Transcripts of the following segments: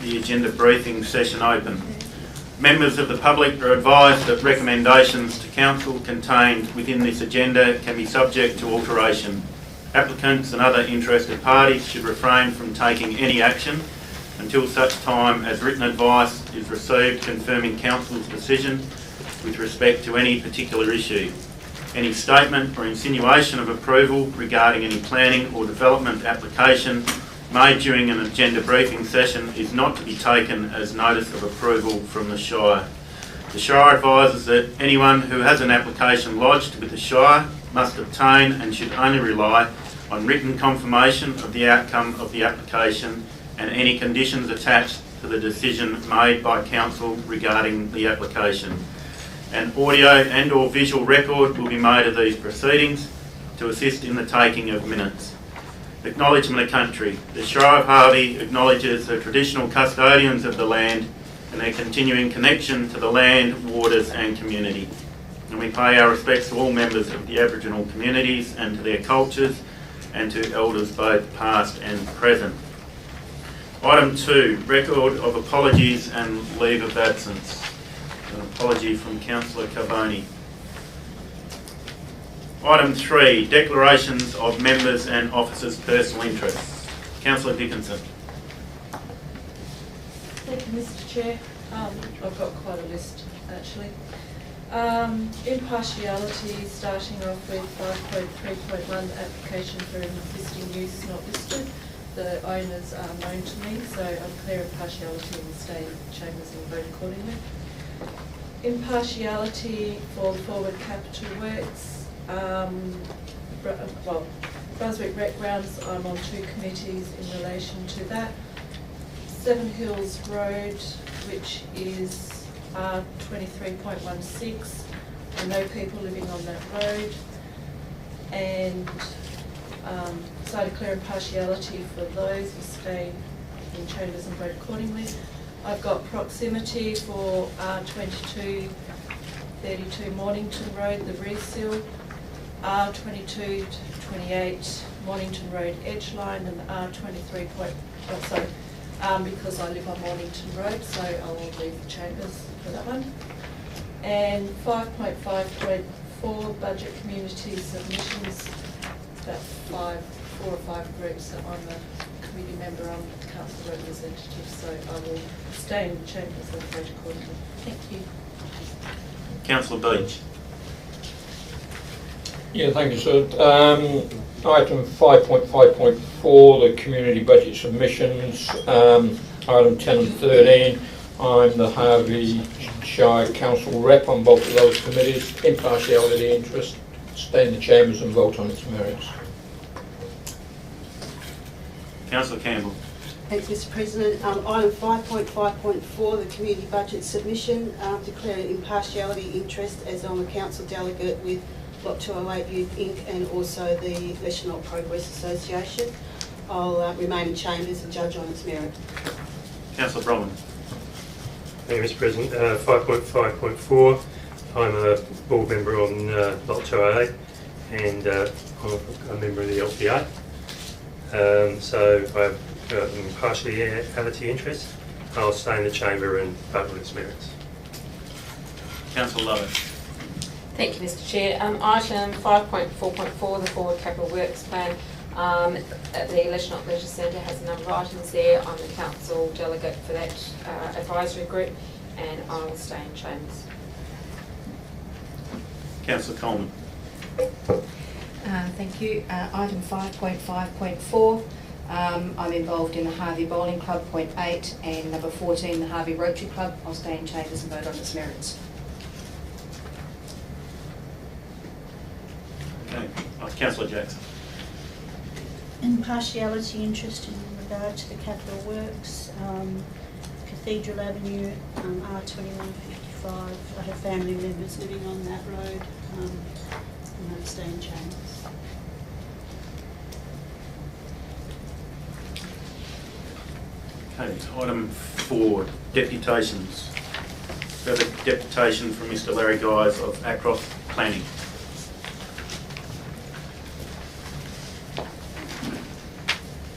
the agenda briefing session open. Members of the public are advised that recommendations to Council contained within this agenda can be subject to alteration. Applicants and other interested parties should refrain from taking any action until such time as written advice is received confirming Council's decision with respect to any particular issue. Any statement or insinuation of approval regarding any planning or development application made during an agenda briefing session is not to be taken as notice of approval from the Shire. The Shire advises that anyone who has an application lodged with the Shire must obtain and should only rely on written confirmation of the outcome of the application and any conditions attached to the decision made by Council regarding the application. An audio and or visual record will be made of these proceedings to assist in the taking of minutes. Acknowledgement of country. The Shire of Harvey acknowledges the traditional custodians of the land and their continuing connection to the land, waters and community. And we pay our respects to all members of the Aboriginal communities and to their cultures and to elders both past and present. Item 2, record of apologies and leave of absence. An apology from Councillor Carboni. Item 3, declarations of members and officers' personal interests. Councillor Dickinson. Thank you, Mr. Chair. I've got quite a list actually. Impartiality, starting off with 5.3.1, application for an existing use not listed. The owners are known to me, so I'm clear impartiality and stay in chambers and vote accordingly. Impartiality for forward capital works. Brunswick Rec Grounds, I'm on 2 committees in relation to that. Seven Hills Road, which is R23.16. I know people living on that road. And so I declare impartiality for those who stay in chambers and vote accordingly. I've got proximity for R2232 Mornington Road, the reseal, R22 to 28 Mornington Road Edgeline, and R23 because I live on Mornington Road, so I will leave the chambers for that one. And 5.5.4 budget community submissions. About 4 or 5 groups that I'm a committee member on, council representative, so I will stay in the chambers and vote accordingly. Thank you. Councillor Beach. Yeah, thank you, sir. Item 5.5.4, the community budget submissions. Item 10 and 13, I'm the Harvey Shire Council rep on both of those committees. Impartiality interest, stay in the chambers and vote on its merits. Councillor Campbell. Thanks, Mr. President. Item 5.5.4, the community budget submission, declaring impartiality interest as I'm a council delegate with Block 208 Youth Inc. and also the National Progress Association. I'll remain in chambers and judge on its merit. Councillor Bromman. Thank you, Mr. President. 5.5.4, I'm a board member on Block 208 and I'm a member of the LPA. So I have impartiality interest. I'll stay in the chamber and vote on its merits. Councillor Lowe. Thank you, Mr. Chair. Item 5.4.4, the Forward Capital Works Plan. The Leisure Leisure Centre has a number of items there. I'm the council delegate for that advisory group, and I will stay in chambers. Councillor Coleman. Thank you. Item 5.5.4. I'm involved in the Harvey Bowling Club, point 8, and number 14, the Harvey Rotary Club. I'll stay in chambers and vote on its merits. Okay. Councillor Jackson. Impartiality interest in regard to the capital works, Cathedral Avenue, R2155. I have family members living on that road, and I stay in chambers. Okay, item 4, deputations. We have a deputation from Mr. Larry Guys of Across Planning.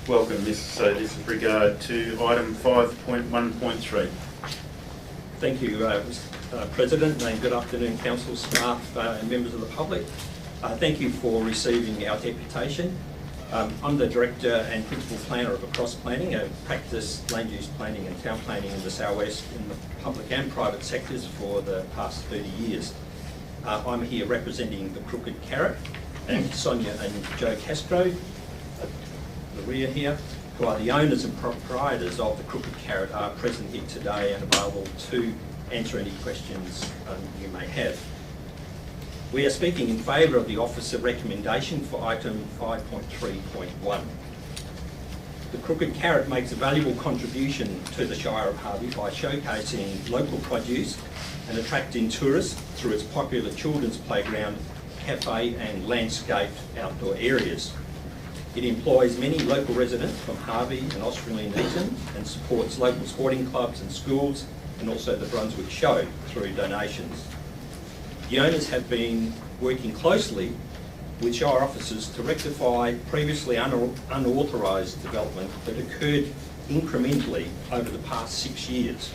Welcome, this is regard to item 5.1.3. Thank you, Mr. President, and good afternoon, council staff and members of the public. Thank you for receiving our deputation. I'm the Director and Principal Planner of Across Planning, a practiced land use planning and town planning in the southwest in the public and private sectors for the past 30 years. I'm here representing the Crooked Carrot, and Sonia and Joe Castro, the rear here, who are the owners and proprietors of the Crooked Carrot, are present here today and available to answer any questions you may have. We are speaking in favour of the officer recommendation for item 5.3.1. The Crooked Carrot makes a valuable contribution to the Shire of Harvey by showcasing local produce and attracting tourists through its popular children's playground, cafe and landscaped outdoor areas. It employs many local residents from Harvey and Australian Eaton and supports local sporting clubs and schools and also the Brunswick Show through donations. The owners have been working closely with Shire officers to rectify previously unauthorised development that occurred incrementally over the past 6 years,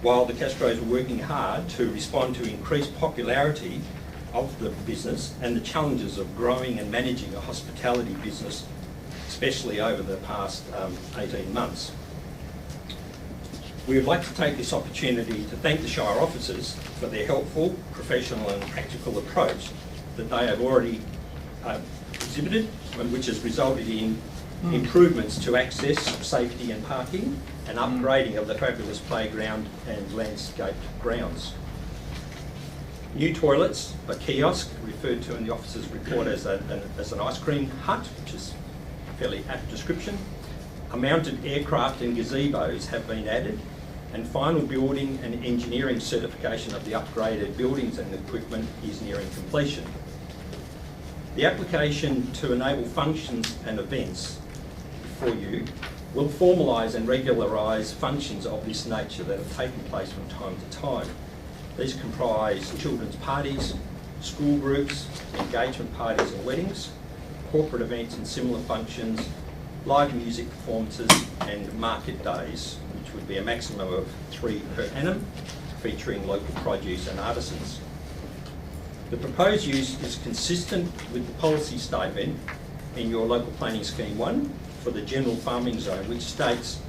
while the Castros were working hard to respond to increased popularity of the business and the challenges of growing and managing a hospitality business, especially over the past 18 months. We would like to take this opportunity to thank the Shire officers for their helpful, professional and practical approach that they have already exhibited, which has resulted in improvements to access, safety and parking, and upgrading of the fabulous playground and landscaped grounds. New toilets, a kiosk referred to in the officer's report as an ice cream hut, which is a fairly apt description. A mounted aircraft and gazebos have been added, and final building and engineering certification of the upgraded buildings and equipment is nearing completion. The application to enable functions and events before you will formalise and regularise functions of this nature that have taken place from time to time. These comprise children's parties, school groups, engagement parties and weddings, corporate events and similar functions, live music performances and market days, which would be a maximum of 3 per annum, featuring local produce and artisans. The proposed use is consistent with the policy statement in your local planning scheme 1 for the general farming zone, which states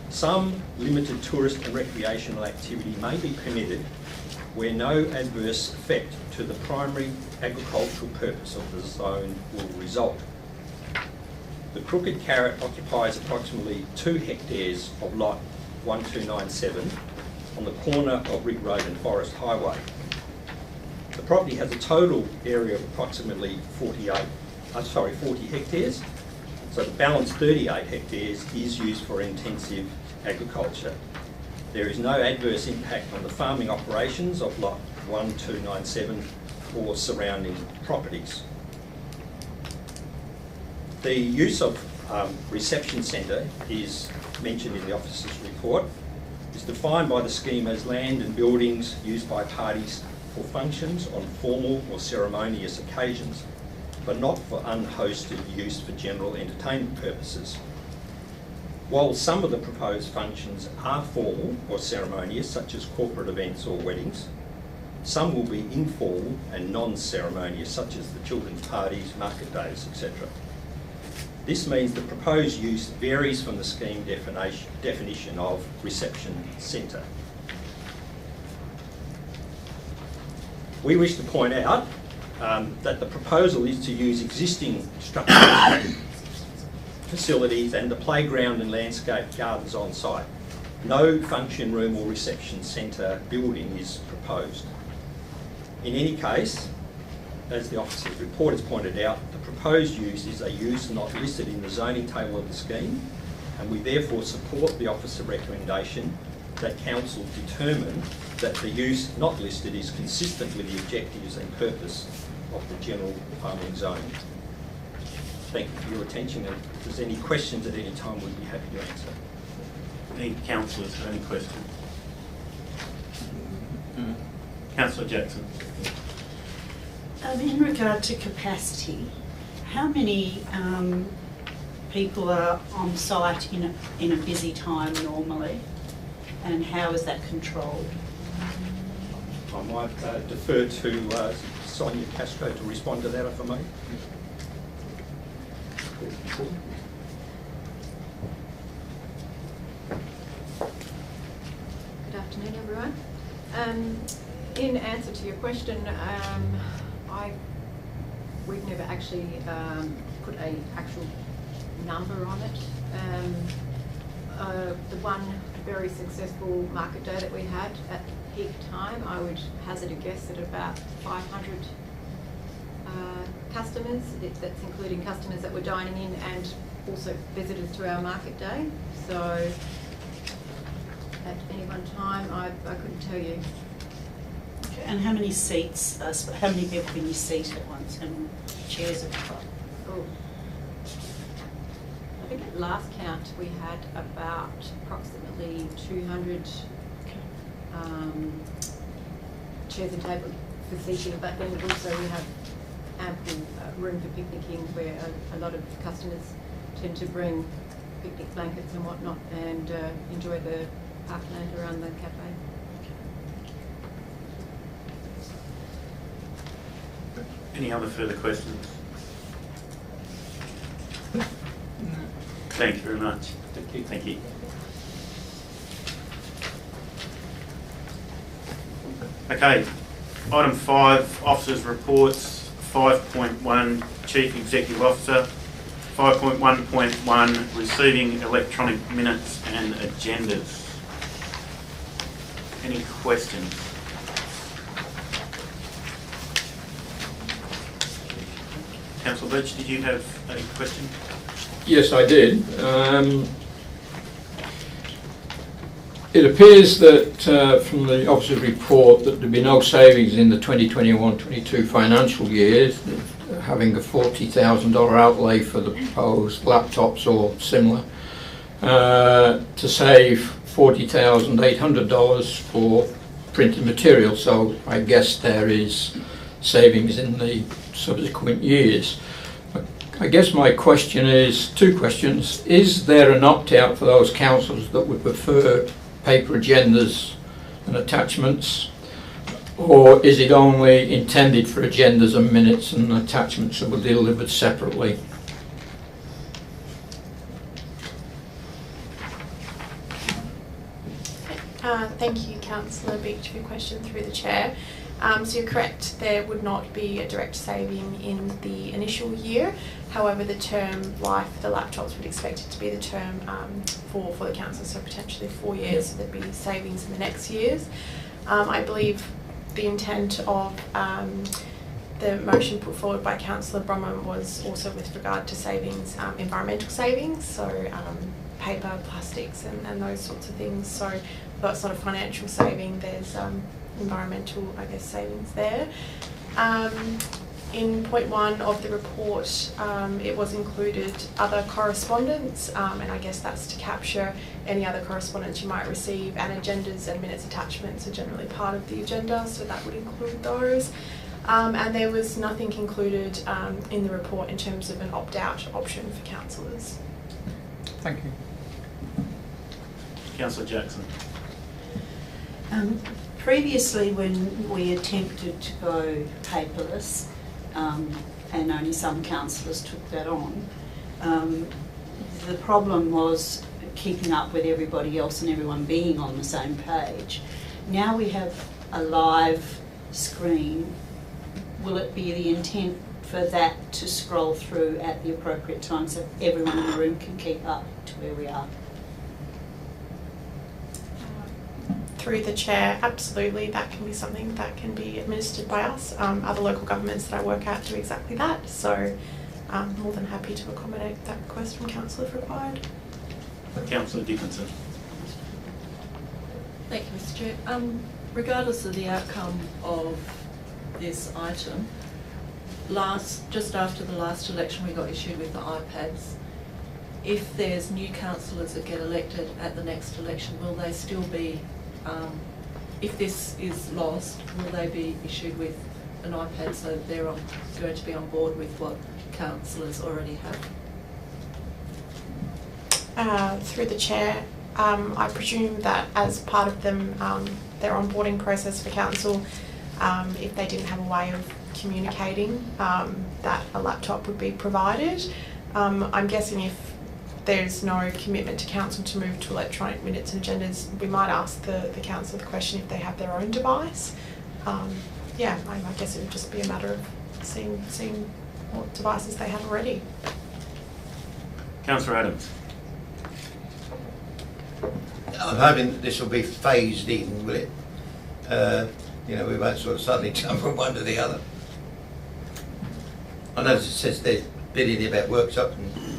some limited tourist and recreational activity may be permitted where no adverse effect to the primary agricultural purpose of the zone will result. The Crooked Carrot occupies approximately 2 hectares of lot 1297 on the corner of Rig Road and Forest Highway. The property has a total area of approximately 40 hectares, so the balance 38 hectares is used for intensive agriculture. There is no adverse impact on the farming operations of lot 1297 or surrounding properties. The use of reception centre is mentioned in the officer's report. It's defined by the scheme as land and buildings used by parties for functions on formal or ceremonious occasions, but not for unhosted use for general entertainment purposes. While some of the proposed functions are formal or ceremonious, such as corporate events or weddings, some will be informal and non-ceremonious, such as the children's parties, market days, etc. This means the proposed use varies from the scheme definition of reception centre. We wish to point out that the proposal is to use existing structures, facilities and the playground and landscape gardens on site. No function room or reception centre building is proposed. In any case, as the officer's report has pointed out, the proposed use is a use not listed in the zoning table of the scheme, and we therefore support the officer recommendation that council determine that the use not listed is consistent with the objectives and purpose of the general farming zone. Thank you for your attention, and if there's any questions at any time, we'd be happy to answer. Any councillors have any questions? Councillor Jackson. In regard to capacity, how many people are on site in a busy time normally, and how is that controlled? I might defer to Sonia Castro to respond to that, if I may. Good afternoon, everyone. In answer to your question, we've never actually put an actual number on it. The one very successful market day that we had at peak time, I would hazard a guess at about 500 customers. That's including customers that were dining in and also visitors to our market day. So at any one time, I couldn't tell you. Okay, and how many seats, how many people can you seat at once? How many chairs have you got? Oh. I think at last count we had about approximately 200 chairs and tables for seating, but then also we have ample room for picnicking, where a lot of customers tend to bring picnic blankets and whatnot and enjoy the parkland around the cafe. Any other further questions? Thank you very much. Thank you. Thank you. Okay, item 5, officers' reports. 5.1, Chief Executive Officer. 5.1.1, receiving electronic minutes and agendas. Any questions? Councillor Birch, did you have a question? Yes, I did. It appears that from the officer's report that there'd be no savings in the 2021-22 financial year, having a $40,000 outlay for the proposed laptops or similar, to save $40,800 for printed material. So I guess there is savings in the subsequent years. I guess my question is, two questions. Is there an opt-out for those councillors that would prefer paper agendas and attachments, or is it only intended for agendas and minutes and attachments that will be delivered separately? Thank you, Councillor Beach, for your question through the Chair. So you're correct, there would not be a direct saving in the initial year. However, the term life for the laptops would expect it to be the term for the council, so potentially 4 years, so there'd be savings in the next years. I believe the intent of the motion put forward by Councillor Bromham was also with regard to savings, environmental savings, so paper, plastics and those sorts of things. So that's not a financial saving, there's environmental, I guess, savings there. In point 1 of the report, it was included other correspondence, and I guess that's to capture any other correspondence you might receive, and agendas and minutes attachments are generally part of the agenda, so that would include those. And there was nothing included in the report in terms of an opt-out option for councillors. Thank you. Councillor Jackson. Previously, when we attempted to go paperless, and only some councillors took that on, the problem was keeping up with everybody else and everyone being on the same page. Now we have a live screen. Will it be the intent for that to scroll through at the appropriate time so everyone in the room can keep up to where we are? Through the Chair, absolutely, that can be something that can be administered by us. Other local governments that I work at do exactly that, so I'm more than happy to accommodate that request from council if required. Councillor Dickinson. Thank you, Mr. Chair. Regardless of the outcome of this item, just after the last election we got issued with the iPads. If there's new councillors that get elected at the next election, will they still be, if this is lost, will they be issued with an iPad so they're going to be on board with what councillors already have? Through the chair, I presume that as part of them, their onboarding process for council, if they didn't have a way of communicating, that a laptop would be provided. I'm guessing if there's no commitment to council to move to electronic minutes and agendas, we might ask the council the question if they have their own device. Yeah, I guess it would just be a matter of seeing what devices they have already. Councillor Adams. I'm hoping this will be phased in, will it? You know, we won't sort of suddenly jump from one to the other. I notice it says there's a bit in here about workshops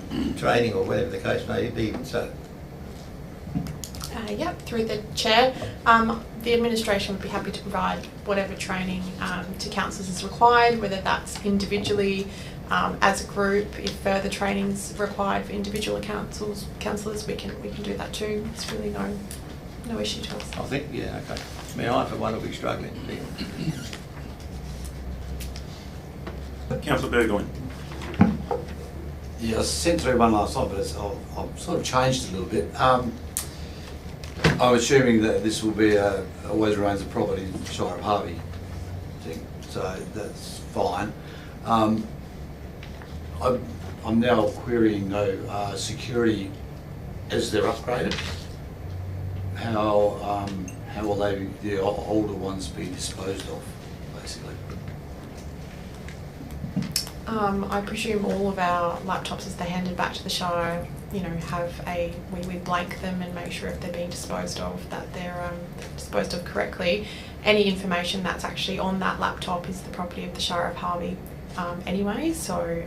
and training or whatever the case may be, so. Yep, through the chair. The administration would be happy to provide whatever training to councillors is required, whether that's individually, as a group. If further training's required for individual councillors, we can do that too. It's really no issue to us. I think, yeah, okay. I mean, I for one will be struggling. Councillor Burgoyne. Yeah, I sent through one last night, but I've sort of changed it a little bit. I'm assuming that this will be always remains a property in the Shire of Harvey thing, so that's fine. I'm now querying though security as they're upgraded. How will the older ones be disposed of, basically? I presume all of our laptops, as they're handed back to the Shire, have we blank them and make sure if they're being disposed of that they're disposed of correctly. Any information that's actually on that laptop is the property of the Shire of Harvey anyway, so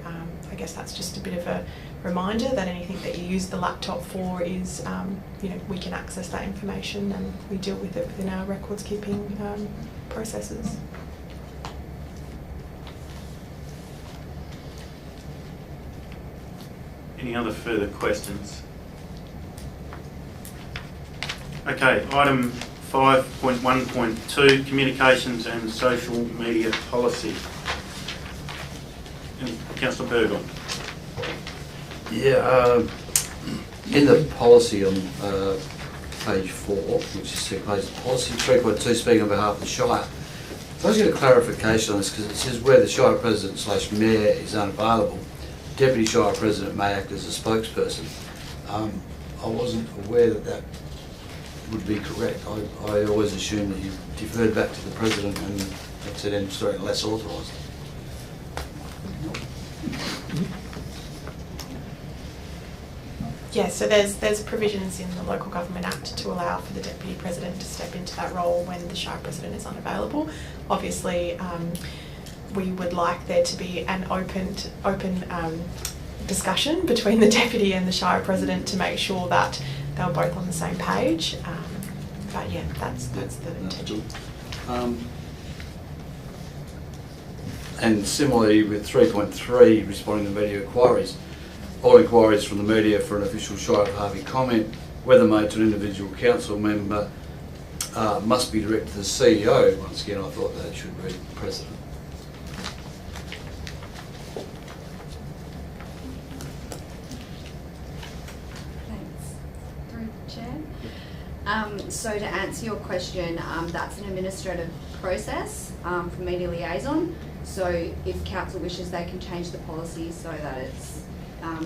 I guess that's just a bit of a reminder that anything that you use the laptop for is, we can access that information and we deal with it within our records keeping processes. Any other further questions? Okay, item 5.1.2, communications and social media policy. Councillor Burgoyne. Yeah, in the policy on page 4, which is policy 3.2, speaking on behalf of the Shire, I'd like to get a clarification on this because it says where the Shire President / Mayor is unavailable, Deputy Shire President may act as a spokesperson. I wasn't aware that would be correct. I always assumed that you deferred back to the President and that's it, and sorry, less authorised. Yeah, so there's provisions in the Local Government Act to allow for the Deputy President to step into that role when the Shire President is unavailable. Obviously, we would like there to be an open discussion between the Deputy and the Shire President to make sure that they're both on the same page. But yeah, that's the intention. And similarly with 3.3, responding to media inquiries. All inquiries from the media for an official Shire of Harvey comment, whether made to an individual council member, must be directed to the CEO. Once again, I thought that should read President. Thanks. Through the Chair. So to answer your question, that's an administrative process for media liaison. So if council wishes, they can change the policy so that it's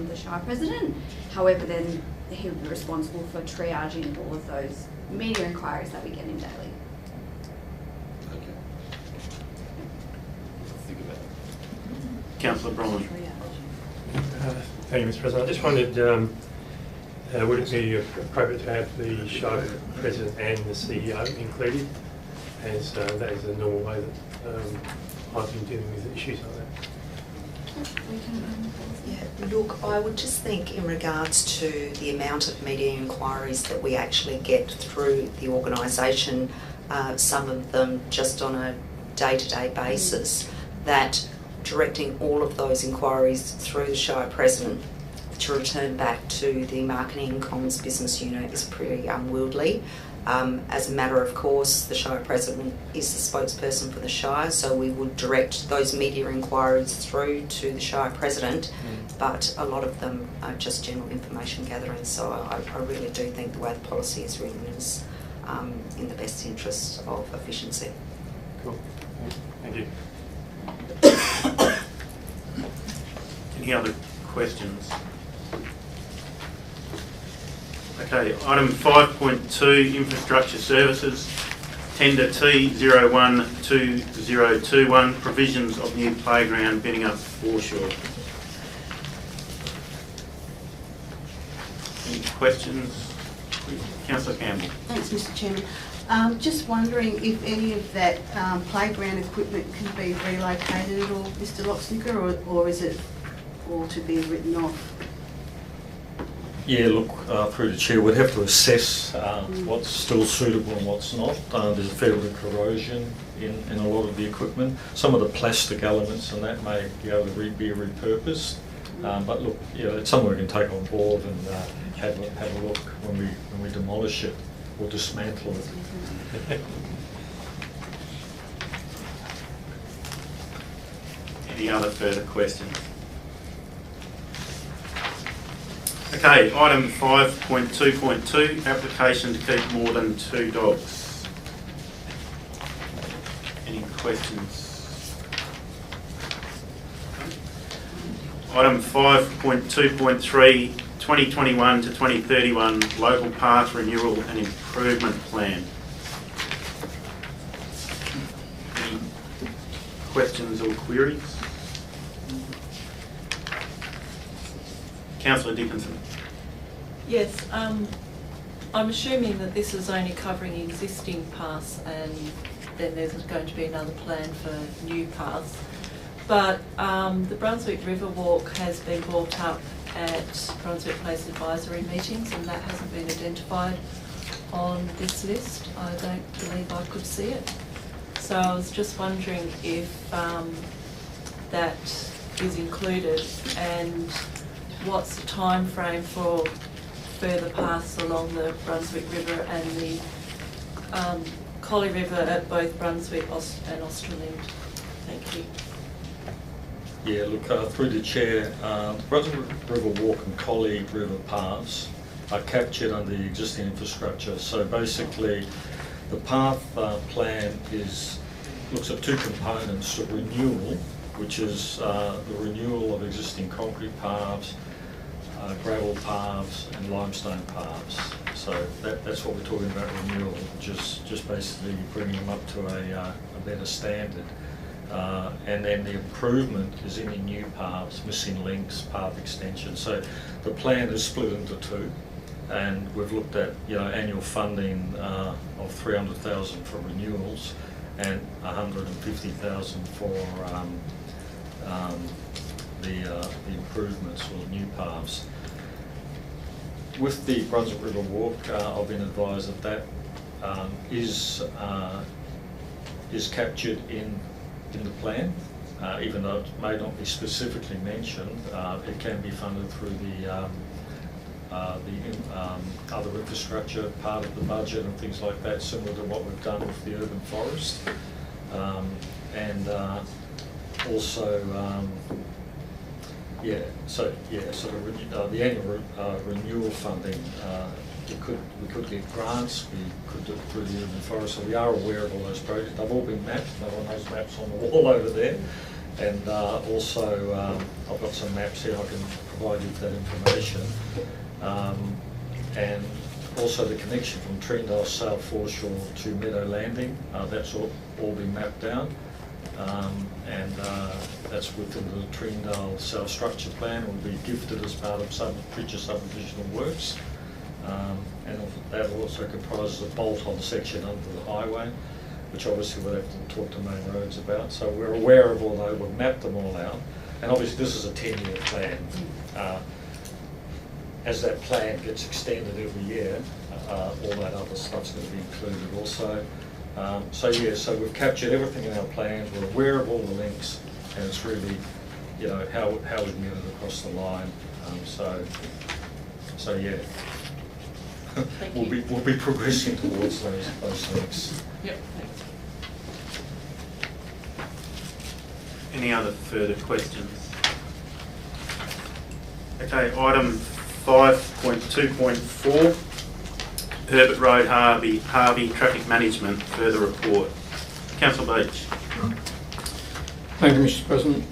the Shire President. However, then he will be responsible for triaging all of those media inquiries that we get in daily. Okay. Think about it. Councillor Bromley. Thank you, Mr. President. I just wondered, would it be appropriate to have the Shire President and the CEO included, as that is the normal way that I've been dealing with issues like that? Yeah, look, I would just think in regards to the amount of media inquiries that we actually get through the organisation, some of them just on a day-to-day basis, that directing all of those inquiries through the Shire President to return back to the Marketing and Comms Business Unit is pretty unwieldy. As a matter of course, the Shire President is the spokesperson for the Shire, so we would direct those media inquiries through to the Shire President, but a lot of them are just general information gathering, so I really do think the way the policy is written is in the best interest of efficiency. Cool. Thank you. Any other questions? Okay, item 5.2, infrastructure services, tender T012021, provisions of new playground, Benningup Foreshore. Any questions? Councillor Campbell. Thanks, Mr. Chairman. Just wondering if any of that playground equipment can be relocated at all, Mr. Locksnicker, or is it all to be written off? Yeah, look, through the chair, we'd have to assess what's still suitable and what's not. There's a fair bit of corrosion in a lot of the equipment. Some of the plastic elements and that may be able to be repurposed. But look, it's something we can take on board and have a look when we demolish it or dismantle it. Any other further questions? Okay, item 5.2.2, application to keep more than 2 dogs. Any questions? Item 5.2.3, 2021 to 2031 local path renewal and improvement plan. Any questions or queries? Councillor Dickinson. Yes, I'm assuming that this is only covering existing paths and then there's going to be another plan for new paths. But the Brunswick River Walk has been brought up at Brunswick Place advisory meetings and that hasn't been identified on this list. I don't believe I could see it. So I was just wondering if that is included and what's the time frame for further paths along the Brunswick River and the Collie River at both Brunswick and Australind? Thank you. Yeah, look, through the chair, Brunswick River Walk and Collie River paths are captured under the existing infrastructure. So basically, the path plan looks at 2 components: the renewal, which is the renewal of existing concrete paths, gravel paths and limestone paths. So that's what we're talking about, renewal, just basically bringing them up to a better standard. And then the improvement is any new paths, missing links, path extension. So the plan is split into 2, and we've looked at annual funding of 300,000 for renewals and 150,000 for the improvements or the new paths. With the Brunswick River Walk, I've been advised that is captured in the plan, even though it may not be specifically mentioned. It can be funded through the other infrastructure part of the budget and things like that, similar to what we've done with the urban forest, and also the annual renewal funding. We could get grants, we could do it through the urban forest, so we are aware of all those projects. They've all been mapped, no one has maps on the wall over there. And also, I've got some maps here, I can provide you with that information. And also the connection from Treendale South Foreshore to Meadow Landing, that's all been mapped down. And that's within the Treendale South Structure Plan, will be gifted as part of some future subdivisional works. And that also comprises a bolt-on section under the highway, which obviously we'll have to talk to Main Roads about. So we're aware of all those, we've mapped them all out. And obviously this is a 10-year plan. As that plan gets extended every year, all that other stuff's going to be included also. So we've captured everything in our plans, we're aware of all the links, and it's really, how we get it across the line. So yeah. we'll be progressing towards those things. Yep, thanks. Any other further questions? Okay, item 5.2.4, Herbert Road, Harvey Traffic Management, further report. Councillor Beach. Thank you, Mr. President.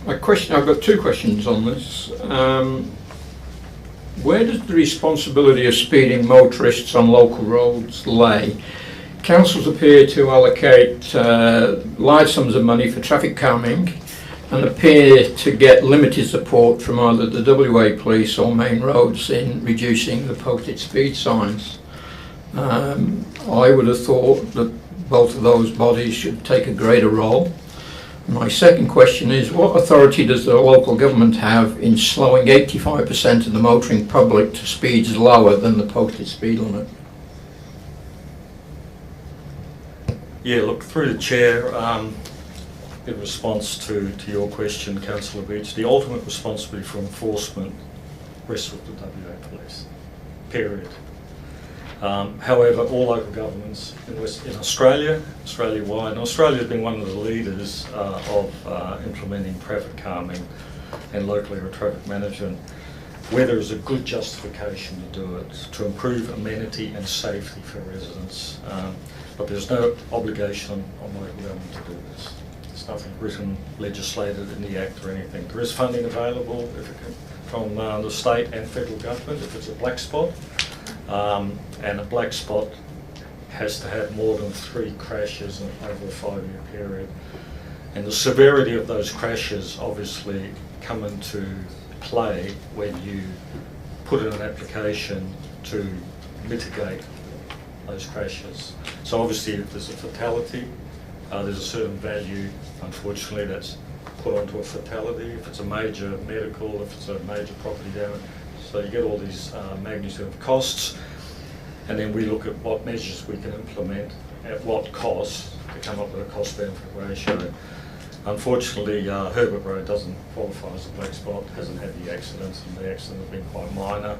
I've got two questions on this. Where does the responsibility of speeding motorists on local roads lay? Councils appear to allocate large sums of money for traffic calming and appear to get limited support from either the WA Police or Main Roads in reducing the posted speed signs. I would have thought that both of those bodies should take a greater role. My second question is, what authority does the local government have in slowing 85% of the motoring public to speeds lower than the posted speed limit? Yeah, look, through the chair, in response to your question, Councillor Beach, the ultimate responsibility for enforcement rests with the WA Police, period. However, all local governments in Australia-wide, and Australia has been one of the leaders of implementing traffic calming and local area traffic management, where there is a good justification to do it, to improve amenity and safety for residents. But there's no obligation on local government to do this. There's nothing written, legislated in the Act or anything. There is funding available from the state and federal government if it's a black spot. And a black spot has to have more than 3 crashes over a 5-year period. And the severity of those crashes obviously come into play when you put in an application to mitigate those crashes. So obviously if there's a fatality, there's a certain value, unfortunately, that's put onto a fatality. If it's a major medical, if it's a major property damage. So you get all these magnitude of costs, and then we look at what measures we can implement at what cost to come up with a cost-benefit ratio. Unfortunately, Herbert Road doesn't qualify as a black spot, hasn't had the accidents, and the accidents have been quite minor.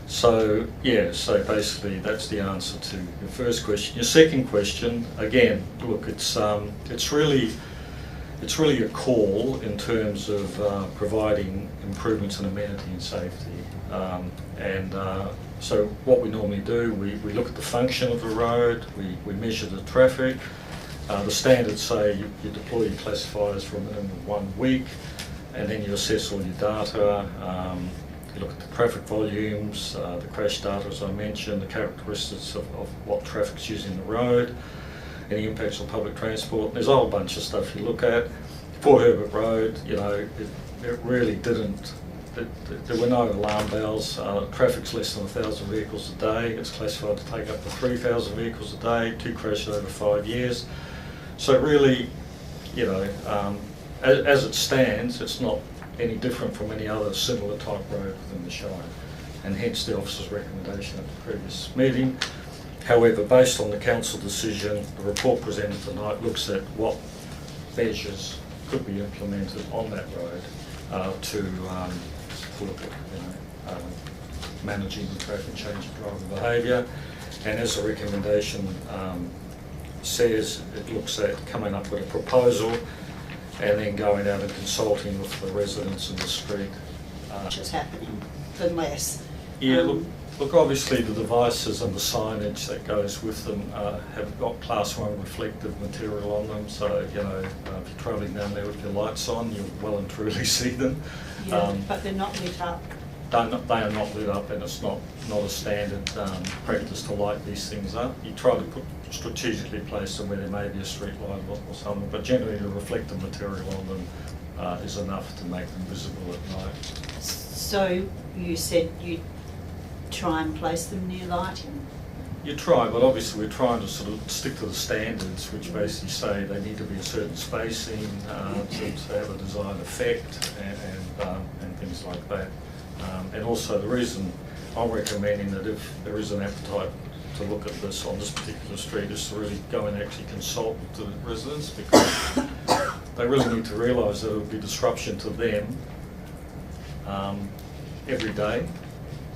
So basically that's the answer to your first question. Your second question, again, look, it's really a call in terms of providing improvements in amenity and safety. So what we normally do, we look at the function of the road, we measure the traffic. The standards say you deploy your classifiers for a minimum of 1 week, and then you assess all your data. You look at the traffic volumes, the crash data as I mentioned, the characteristics of what traffic's using the road, any impacts on public transport. There's a whole bunch of stuff you look at. For Herbert Road, you know, it really didn't, there were no alarm bells. Traffic's less than 1,000 vehicles a day. It's classified to take up to 3,000 vehicles a day, 2 crashes over 5 years. So really, you know, as it stands, it's not any different from any other similar type road within the Shire, and hence the officer's recommendation at the previous meeting. However, based on the council decision, the report presented tonight looks at what measures could be implemented on that road to look at managing the traffic, changing driver behaviour, and as the recommendation says, it looks at coming up with a proposal and then going out and consulting with the residents in the street. Which is happening, than less. Yeah, look, obviously the devices and the signage that goes with them have got Class 1 reflective material on them, so, you know, if you're travelling down there with your lights on, you'll well and truly see them. Yeah, but they're not lit up. They are not lit up, and it's not a standard practice to light these things up. You try to strategically place them where there may be a street light or something, but generally the reflective material on them is enough to make them visible at night. So you said you try and place them near lighting? You try, but obviously we're trying to sort of stick to the standards, which basically say they need to be a certain spacing to have a desired effect and things like that. And also the reason I'm recommending that if there is an appetite to look at this on this particular street is to really go and actually consult with the residents, because they really need to realise that it will be disruption to them every day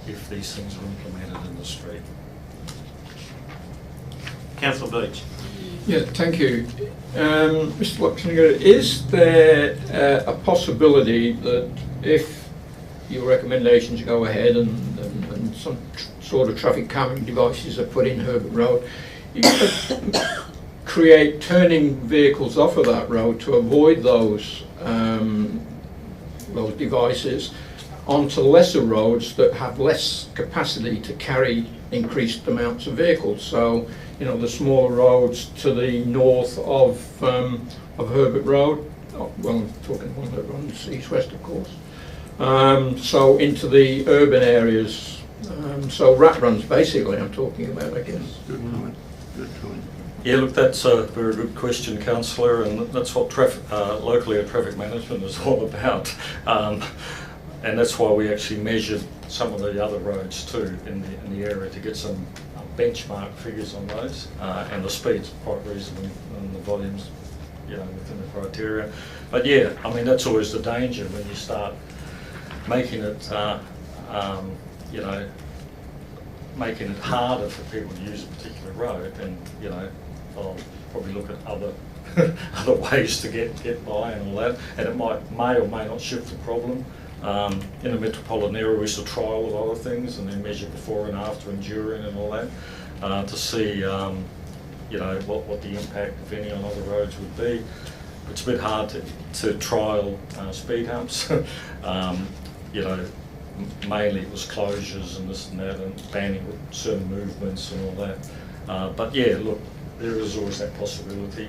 if these things are implemented in the street. Councillor Beach. Yeah, thank you. Mr. Luxinger, is there a possibility that if your recommendations go ahead and some sort of traffic calming devices are put in Herbert Road, you could create turning vehicles off of that road to avoid those devices onto lesser roads that have less capacity to carry increased amounts of vehicles? So, you know, the smaller roads to the north of Herbert Road, well, I'm talking one that runs east-west, of course, so into the urban areas, so rat runs basically I'm talking about, I guess. Good point. Good point. Yeah, look, that's a very good question, Councillor, and that's what locally traffic management is all about. And that's why we actually measured some of the other roads too in the area to get some benchmark figures on those, and the speed's quite reasonable and the volumes, you know, within the criteria. But yeah, I mean, that's always the danger when you start making it, you know, making it harder for people to use a particular road, and you know, I'll probably look at other other ways to get by and all that, and it may or may not shift the problem. In the metropolitan area, we used to trial a lot of things and then measure before and after and during and all that to see, you know, what the impact, if any, on other roads would be. It's a bit hard to trial speed humps. You know, mainly it was closures and this and that and banning certain movements and all that. But yeah, look, there is always that possibility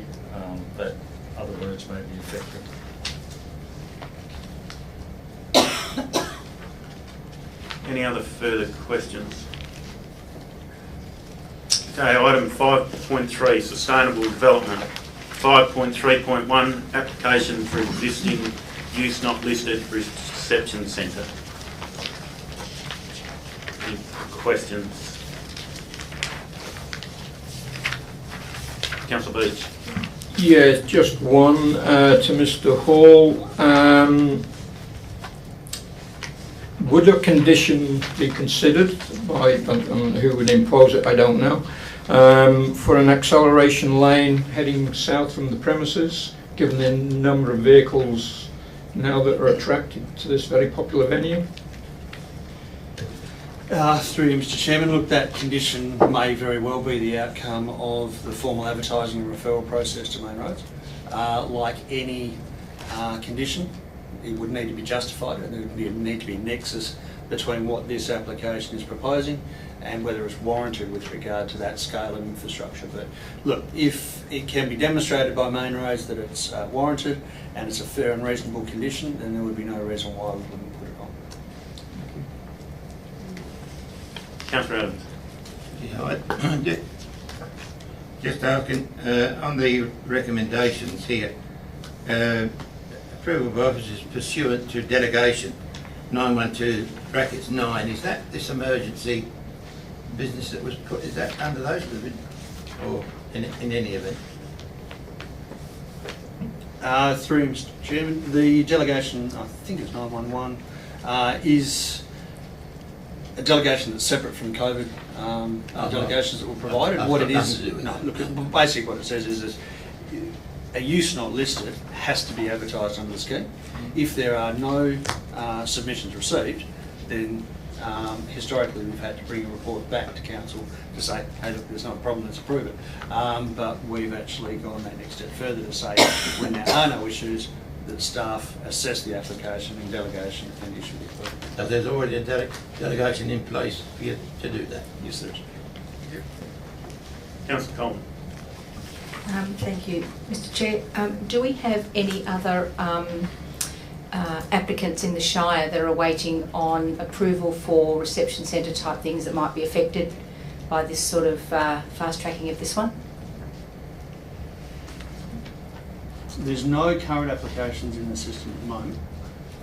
that other roads may be affected. Any other further questions? Okay, item 5.3, Sustainable Development. 5.3.1, Application for Existing Use Not Listed Reception Centre. Any questions? Councillor Beach. Yeah, just one to Mr. Hall. Would a condition be considered by who would impose it? I don't know. For an acceleration lane heading south from the premises, given the number of vehicles now that are attracted to this very popular venue? Through you, Mr. Chairman, look, that condition may very well be the outcome of the formal advertising and referral process to Main Roads. Like any condition, it would need to be justified, and there would need to be a nexus between what this application is proposing and whether it's warranted with regard to that scale of infrastructure. But look, if it can be demonstrated by Main Roads that it's warranted and it's a fair and reasonable condition, then there would be no reason why we wouldn't put it on. Councillor Adams. Yeah, just asking, on the recommendations here, approval of officers pursuant to delegation 912(9), is that this emergency business that was put, is that under those provisions or in any event? Through Mr. Chairman, the delegation, I think it's 911, is a delegation that's separate from COVID delegations that were provided. What it is, no, look, basically what it says is a use not listed has to be advertised under the scheme. If there are no submissions received, then historically we've had to bring a report back to council to say, hey look, there's not a problem, let's approve it. But we've actually gone that next step further to say when there are no issues, that staff assess the application and delegation and issue the approval. So there's already a delegation in place for you to do that? Yes, there is. Councillor Coleman. Thank you, Mr. Chair. Do we have any other applicants in the Shire that are waiting on approval for reception centre type things that might be affected by this sort of fast tracking of this one? There's no current applications in the system at the moment,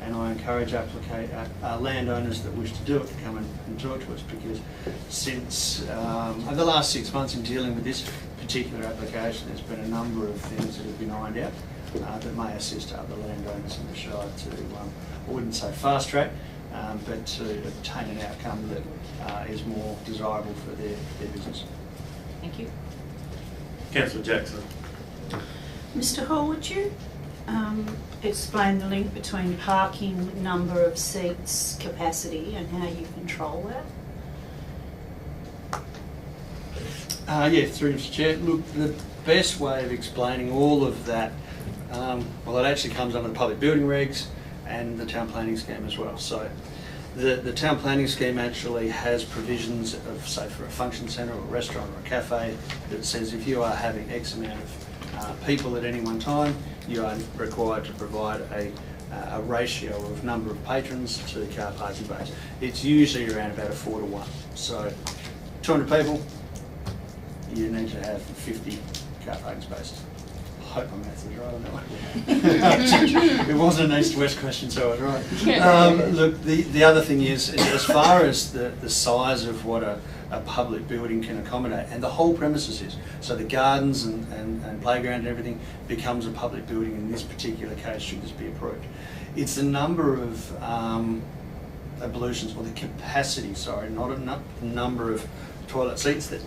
and I encourage landowners that wish to do it to come and talk to us, because since over the last 6 months in dealing with this particular application, there's been a number of things that have been ironed out that may assist other landowners in the Shire to, I wouldn't say fast track, but to obtain an outcome that is more desirable for their business. Thank you. Councillor Jackson. Mr Hall, would you explain the link between parking, number of seats, capacity, and how you control that? Yeah, through Mr Chair. Look, the best way of explaining all of that, well, it actually comes under the public building regs and the town planning scheme as well. So the town planning scheme actually has provisions of, say, for a function centre or a restaurant or a cafe, that says if you are having X amount of people at any one time, you are required to provide a ratio of number of patrons to the car parking bays. It's usually around about a 4 to 1. So 200 people, you need to have 50 car parking spaces. I hope my maths is right on that one. It wasn't an east-west question, so I was right. Look, the other thing is, as far as the size of what a public building can accommodate, and the whole premises is, so the gardens and playground and everything becomes a public building in this particular case, should this be approved. It's the number of ablutions, or the capacity, sorry, not a number of toilet seats that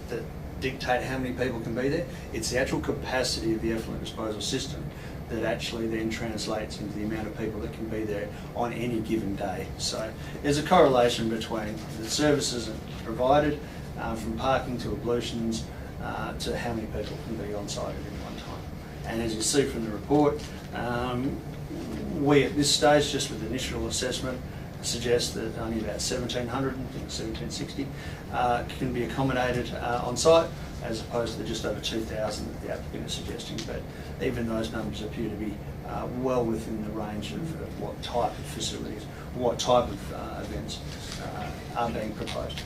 dictate how many people can be there. It's the actual capacity of the effluent disposal system that actually then translates into the amount of people that can be there on any given day. So there's a correlation between the services provided, from parking to ablutions, to how many people can be on site at any one time. And as you see from the report, we at this stage, just with initial assessment, suggest that only about 1,700, I think 1,760, can be accommodated on site, as opposed to just over 2,000 that the applicant is suggesting. But even those numbers appear to be well within the range of what type of facilities, what type of events are being proposed.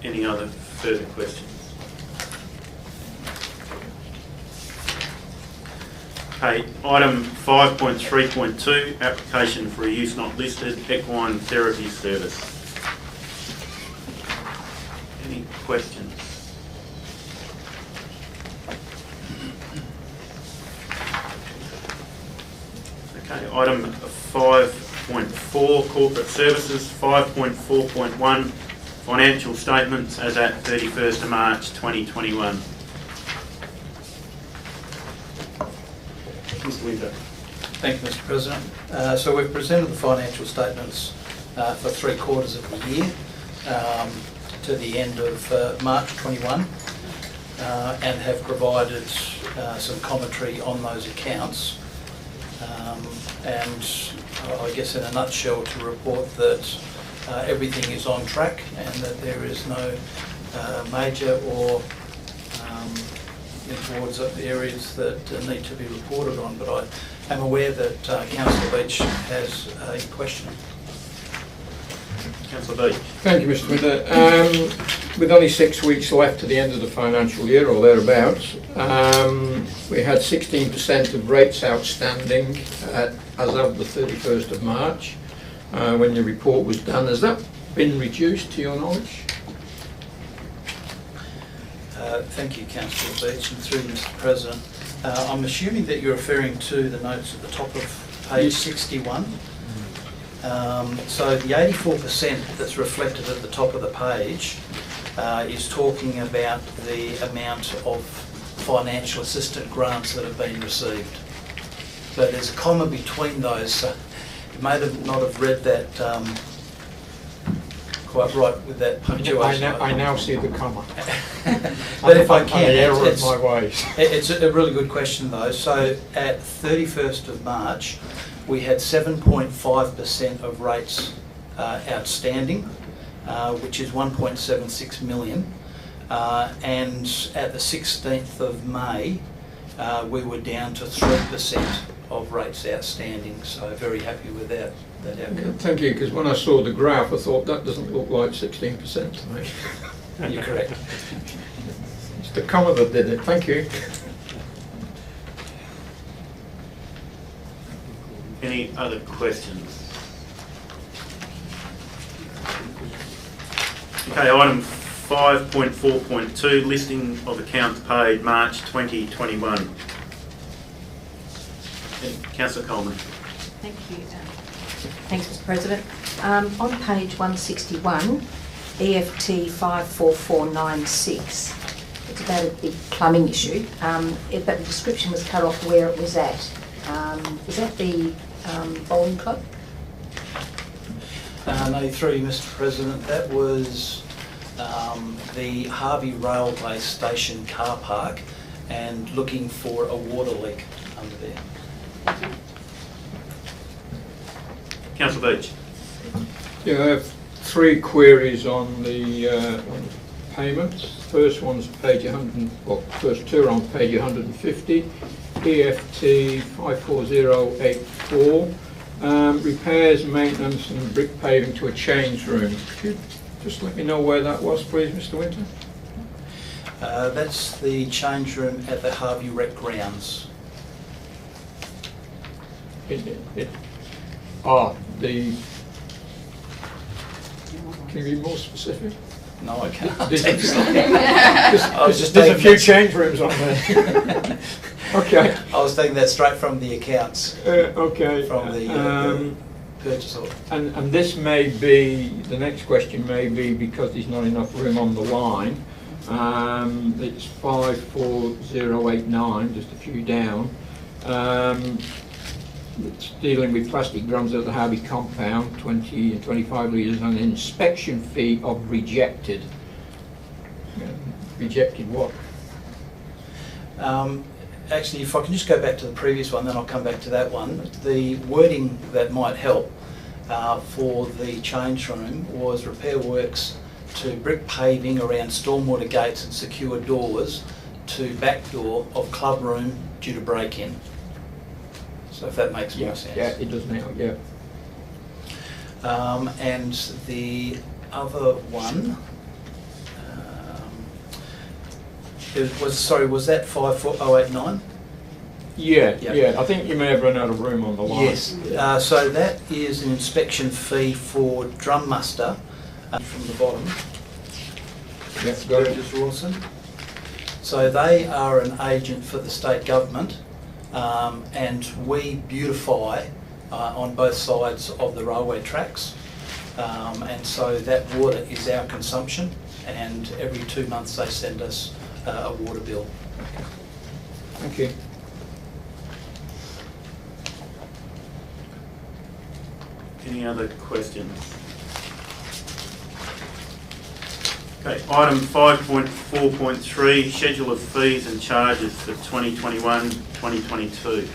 Any other further questions? Okay, item 5.3.2, application for a use not listed, equine therapy service. Any questions? Okay, item 5.4, corporate services, 5.4.1, financial statements as at 31st of March 2021. Mr. Winter. Thank you, Mr. President. So we've presented the financial statements for 3 quarters of the year to the end of March 21 and have provided some commentary on those accounts. And I guess in a nutshell to report that everything is on track and that there is no major or towards areas that need to be reported on, but I am aware that Councillor Beach has a question. Councillor Beach. Thank you, Mr. Winter. With only 6 weeks left to the end of the financial year, or thereabouts, we had 16% of rates outstanding as of the 31st of March when the report was done. Has that been reduced to your knowledge? Thank you, Councillor Beach, and through Mr. President. I'm assuming that you're referring to the notes at the top of page 61. So the 84% that's reflected at the top of the page is talking about the amount of financial assistance grants that have been received. So there's a comma between those. So you may not have read that quite right with that punctuation. I now see the comma. But if I can, it's a really good question though. So at 31st of March, we had 7.5% of rates outstanding, which is 1.76 million. And at the 16th of May, we were down to 3% of rates outstanding. So very happy with that outcome. Thank you, because when I saw the graph, I thought that doesn't look like 16% to me. You're correct. It's the comma that did it. Thank you. Any other questions? Okay, item 5.4.2, listing of accounts paid March 2021. Councillor Coleman. Thank you. Thanks, Mr. President. On page 161, EFT 54496, it's about a big plumbing issue, but the description was cut off where it was at. Is that the bowling club? No, through you, Mr. President, that was the Harvey Railway Station car park and looking for a water leak under there. Councillor Beach. Yeah, I have 3 queries on the payments. First one's page 100, well, first 2 are on page 150, EFT 54084, repairs, maintenance and brick paving to a change room. Could you just let me know where that was, please, Mr. Winter? That's the change room at the Harvey Rec grounds. Can you be more specific? No, I can't. There's a few change rooms on there. Okay. I was taking that straight from the accounts. Okay. From the purchase order. And this may be, the next question may be because there's not enough room on the line. It's 54089, just a few down. It's dealing with plastic drums at the Harvey compound, 20 and 25 litres, and an inspection fee of rejected. Rejected what? Actually, if I can just go back to the previous one, then I'll come back to that one. The wording that might help for the change room was repair works to brick paving around stormwater gates and secure doors to back door of club room due to break-in. So if that makes more sense. Yeah, it does now, yeah. And the other one, was that 54089? Yeah. I think you may have run out of room on the line. Yes. So that is an inspection fee for drum muster from the bottom. Yes, got it. Burgess Rawson. So they are an agent for the state government. And we beautify on both sides of the railway tracks, and so that water is our consumption, and every 2 months they send us a water bill. Thank you. Any other questions? Okay, item 5.4.3, schedule of fees and charges for 2021-2022.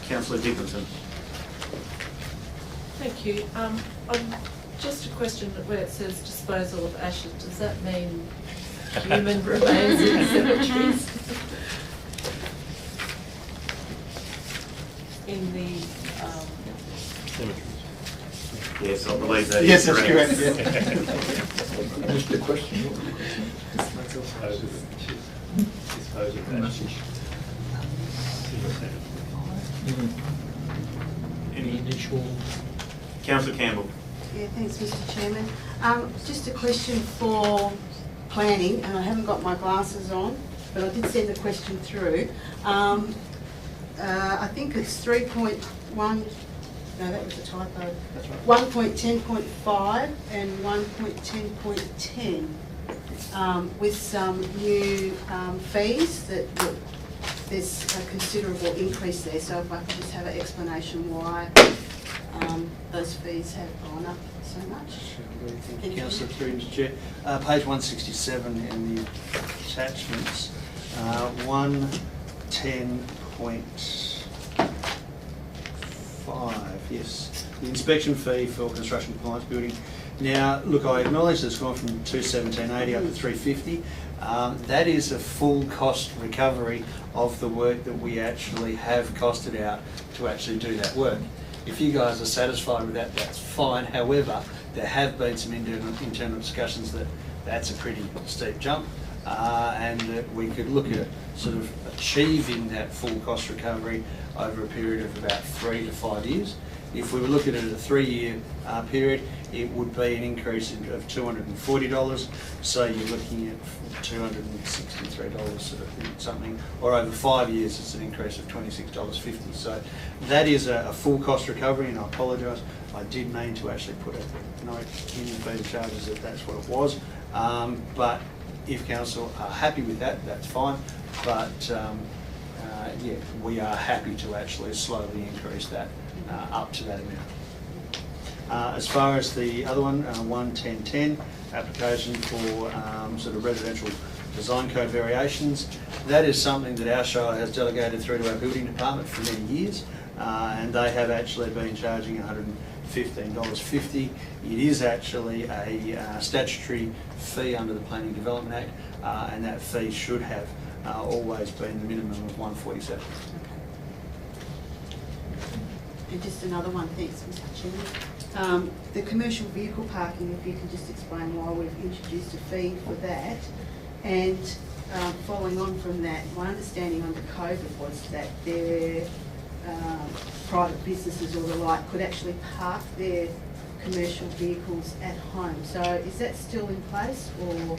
Councillor Dickinson. Thank you. Just a question where it says disposal of ashes, does that mean human remains in cemeteries? In the cemeteries. Yes, I believe that yes, is correct. Yes, that's correct. Yeah. Just a question. Any initial? Councillor Campbell. Yeah, thanks, Mr. Chairman. Just a question for planning, and I haven't got my glasses on, but I did send the question through. I think it's 3.1. No, that was a typo. That's right. 1.10.5 and 1.10.10 with some new fees that there's a considerable increase there. So if I could just have an explanation why those fees have gone up so much. Thank you, Councillor, through Mr. Chair. Page 167 in the attachments, 110.5, yes, the inspection fee for construction compliance building. Now, look, I acknowledge that it's gone from 217.80 up to 350. That is a full cost recovery of the work that we actually have costed out to actually do that work. If you guys are satisfied with that, that's fine. However, there have been some internal discussions that that's a pretty steep jump. and that we could look at sort of achieving that full cost recovery over a period of about 3 to 5 years. If we were looking at a 3-year period, it would be an increase of $240, so you're looking at $263 sort of something, or over 5 years it's an increase of $26.50. So that is a full cost recovery, and I apologise, I did mean to actually put a note in the fees and charges that that's what it was, but if council are happy with that, that's fine, but yeah, we are happy to actually slowly increase that up to that amount. As far as the other one, 11010, application for sort of residential design code variations, that is something that our Shire has delegated through to our building department for many years, and they have actually been charging $115.50. It is actually a statutory fee under the Planning Development Act, and that fee should have always been the minimum of $147. And just another one, thanks, Mr. Chairman. The commercial vehicle parking, if you can just explain why we've introduced a fee for that. And following on from that, my understanding under COVID was that their private businesses or the like could actually park their commercial vehicles at home. So is that still in place or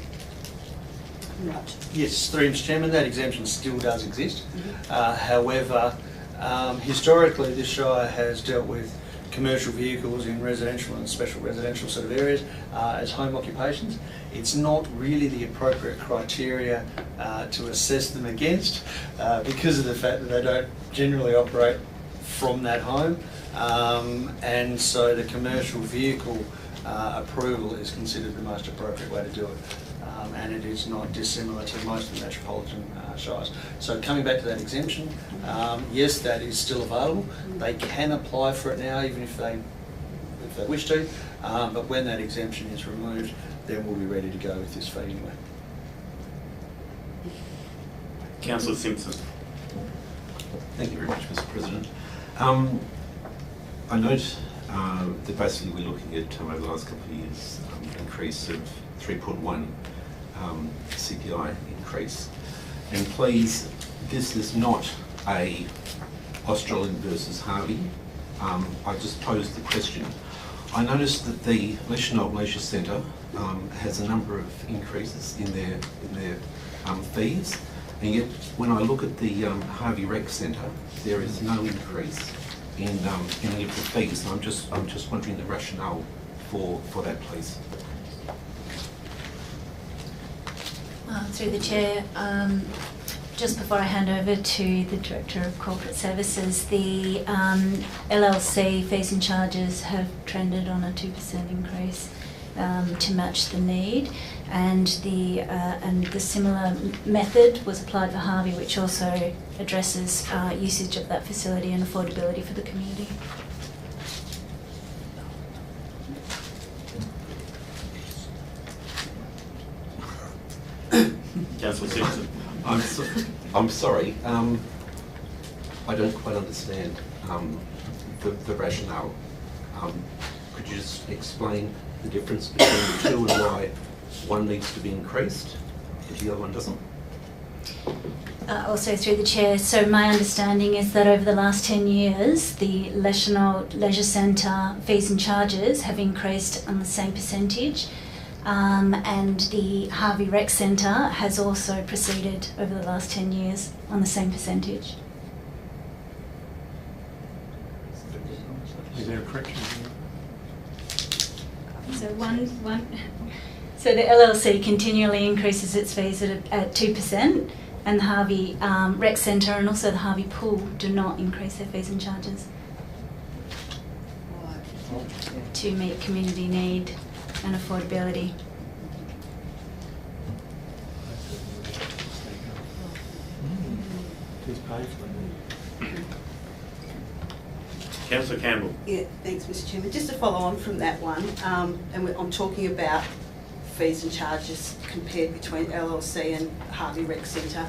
not? Yes, through Mr. Chairman, that exemption still does exist. However, historically this Shire has dealt with commercial vehicles in residential and special residential sort of areas as home occupations. It's not really the appropriate criteria to assess them against because of the fact that they don't generally operate from that home, and so the commercial vehicle approval is considered the most appropriate way to do it. And it is not dissimilar to most of the metropolitan shires. So coming back to that exemption, yes, that is still available. They can apply for it now, even if they wish to. But when that exemption is removed, then we'll be ready to go with this fee anyway. Councillor Simpson. Thank you very much, Mr. President. I note that basically we're looking at over the last couple of years an increase of 3.1 CPI increase. And please, this is not a Australian versus Harvey. I just posed the question. I noticed that the Leisure Leisure Centre has a number of increases in their fees, and yet when I look at the Harvey Rec Centre, there is no increase in any of the fees. I'm just wondering the rationale for that, please. Through the Chair, just before I hand over to the Director of Corporate Services, the LLC fees and charges have trended on a 2% increase to match the need, and the similar method was applied for Harvey, which also addresses usage of that facility and affordability for the community. Councillor Simpson. I'm sorry. I don't quite understand the rationale. Could you just explain the difference between the two and why one needs to be increased if the other one doesn't? Also through the Chair, so my understanding is that over the last 10 years the Leisure Centre fees and charges have increased on the same percentage, and the Harvey Rec Centre has also proceeded over the last 10 years on the same percentage. Is there a correction? So the LLC continually increases its fees at 2%, and the Harvey Rec Centre and also the Harvey Pool do not increase their fees and charges to meet community need and affordability. Councillor Campbell. Yeah, thanks, Mr. Chairman. Just to follow on from that one, I'm talking about fees and charges compared between LLC and Harvey Rec Centre.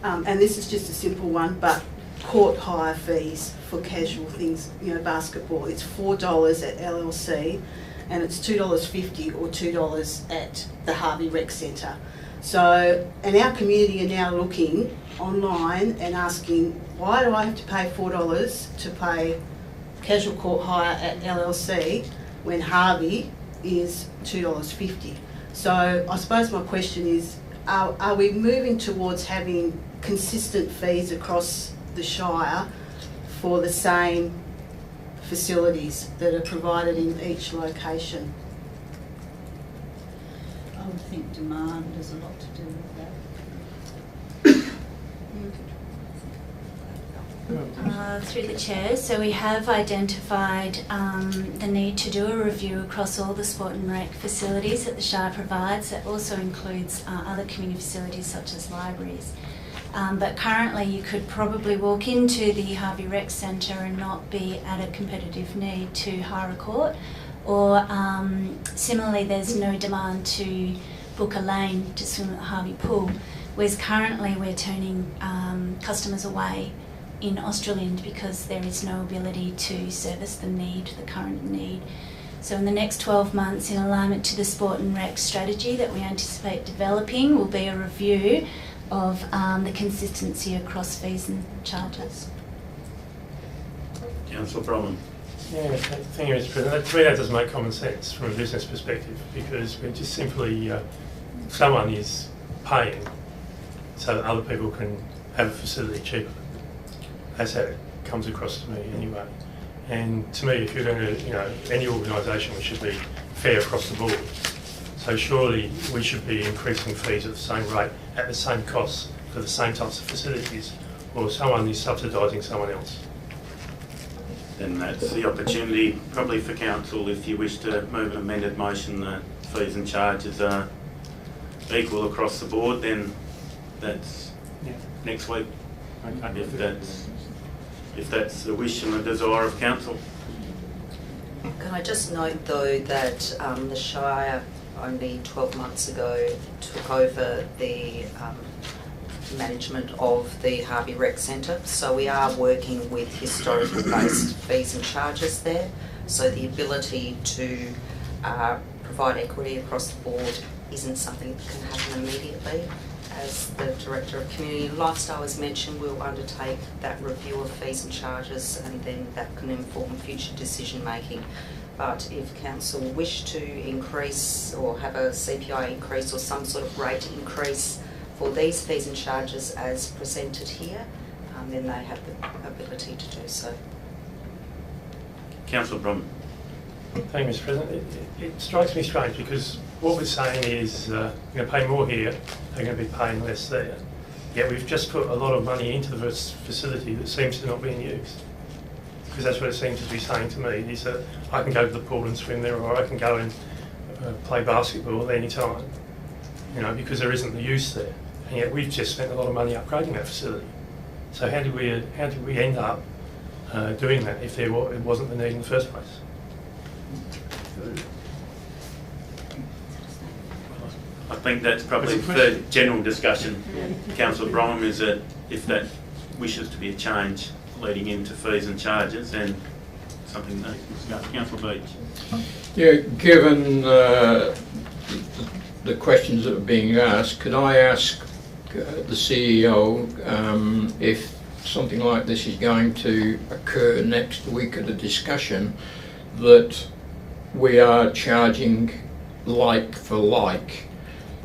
And this is just a simple one, but court hire fees for casual things, you know, basketball, it's $4 at LLC and it's $2.50 or $2 at the Harvey Rec Centre. So, and our community are now looking online and asking, why do I have to pay $4 to pay casual court hire at LLC when Harvey is $2.50? So I suppose my question is, are we moving towards having consistent fees across the Shire for the same facilities that are provided in each location? I would think demand has a lot to do with that. Through the chair, so we have identified the need to do a review across all the sport and rec facilities that the Shire provides. That also includes other community facilities such as libraries. But currently you could probably walk into the Harvey Rec Centre and not be at a competitive need to hire a court, or similarly there's no demand to book a lane to swim at the Harvey pool, whereas currently we're turning customers away in Australind because there is no ability to service the current need. So in the next 12 months, in alignment to the sport and rec strategy that we anticipate developing, will be a review of the consistency across fees and charges. Councillor Bromham. Yeah, thank you, Mr. President. To me, that doesn't make common sense from a business perspective, because we're just simply, someone is paying so that other people can have a facility cheaper. That's how it comes across to me anyway. And to me, if you're going to, any organisation, we should be fair across the board. So surely we should be increasing fees at the same rate, at the same costs, for the same types of facilities, or someone is subsidising someone else. Then that's the opportunity, probably for council, if you wish to move an amended motion that fees and charges are equal across the board, then that's next week. Okay. If that's the wish and the desire of council. Can I just note though that the Shire only 12 months ago took over the management of the Harvey Rec Centre, so we are working with historical based fees and charges there, so the ability to provide equity across the board isn't something that can happen immediately. As the Director of Community and Lifestyle has mentioned, we'll undertake that review of fees and charges, and then that can inform future decision making. But if council wish to increase or have a CPI increase or some sort of rate increase for these fees and charges as presented here, then they have the ability to do so. Councillor Bromham. Thank you, Mr. President. It strikes me strange because what we're saying is you're going to pay more here, they're going to be paying less there. Yet we've just put a lot of money into the facility that seems to not being used. Because that's what it seems to be saying to me, is that I can go to the pool and swim there, or I can go and play basketball any time, because there isn't the use there. And yet we've just spent a lot of money upgrading that facility. So how did we end up doing that if it wasn't the need in the first place? I think that's probably for general discussion. Councillor Bromham, is that if that wishes to be a change leading into fees and charges, and something that Councillor Beach. Yeah, given the questions that are being asked, could I ask the CEO if something like this is going to occur next week at a discussion, that we are charging like for like?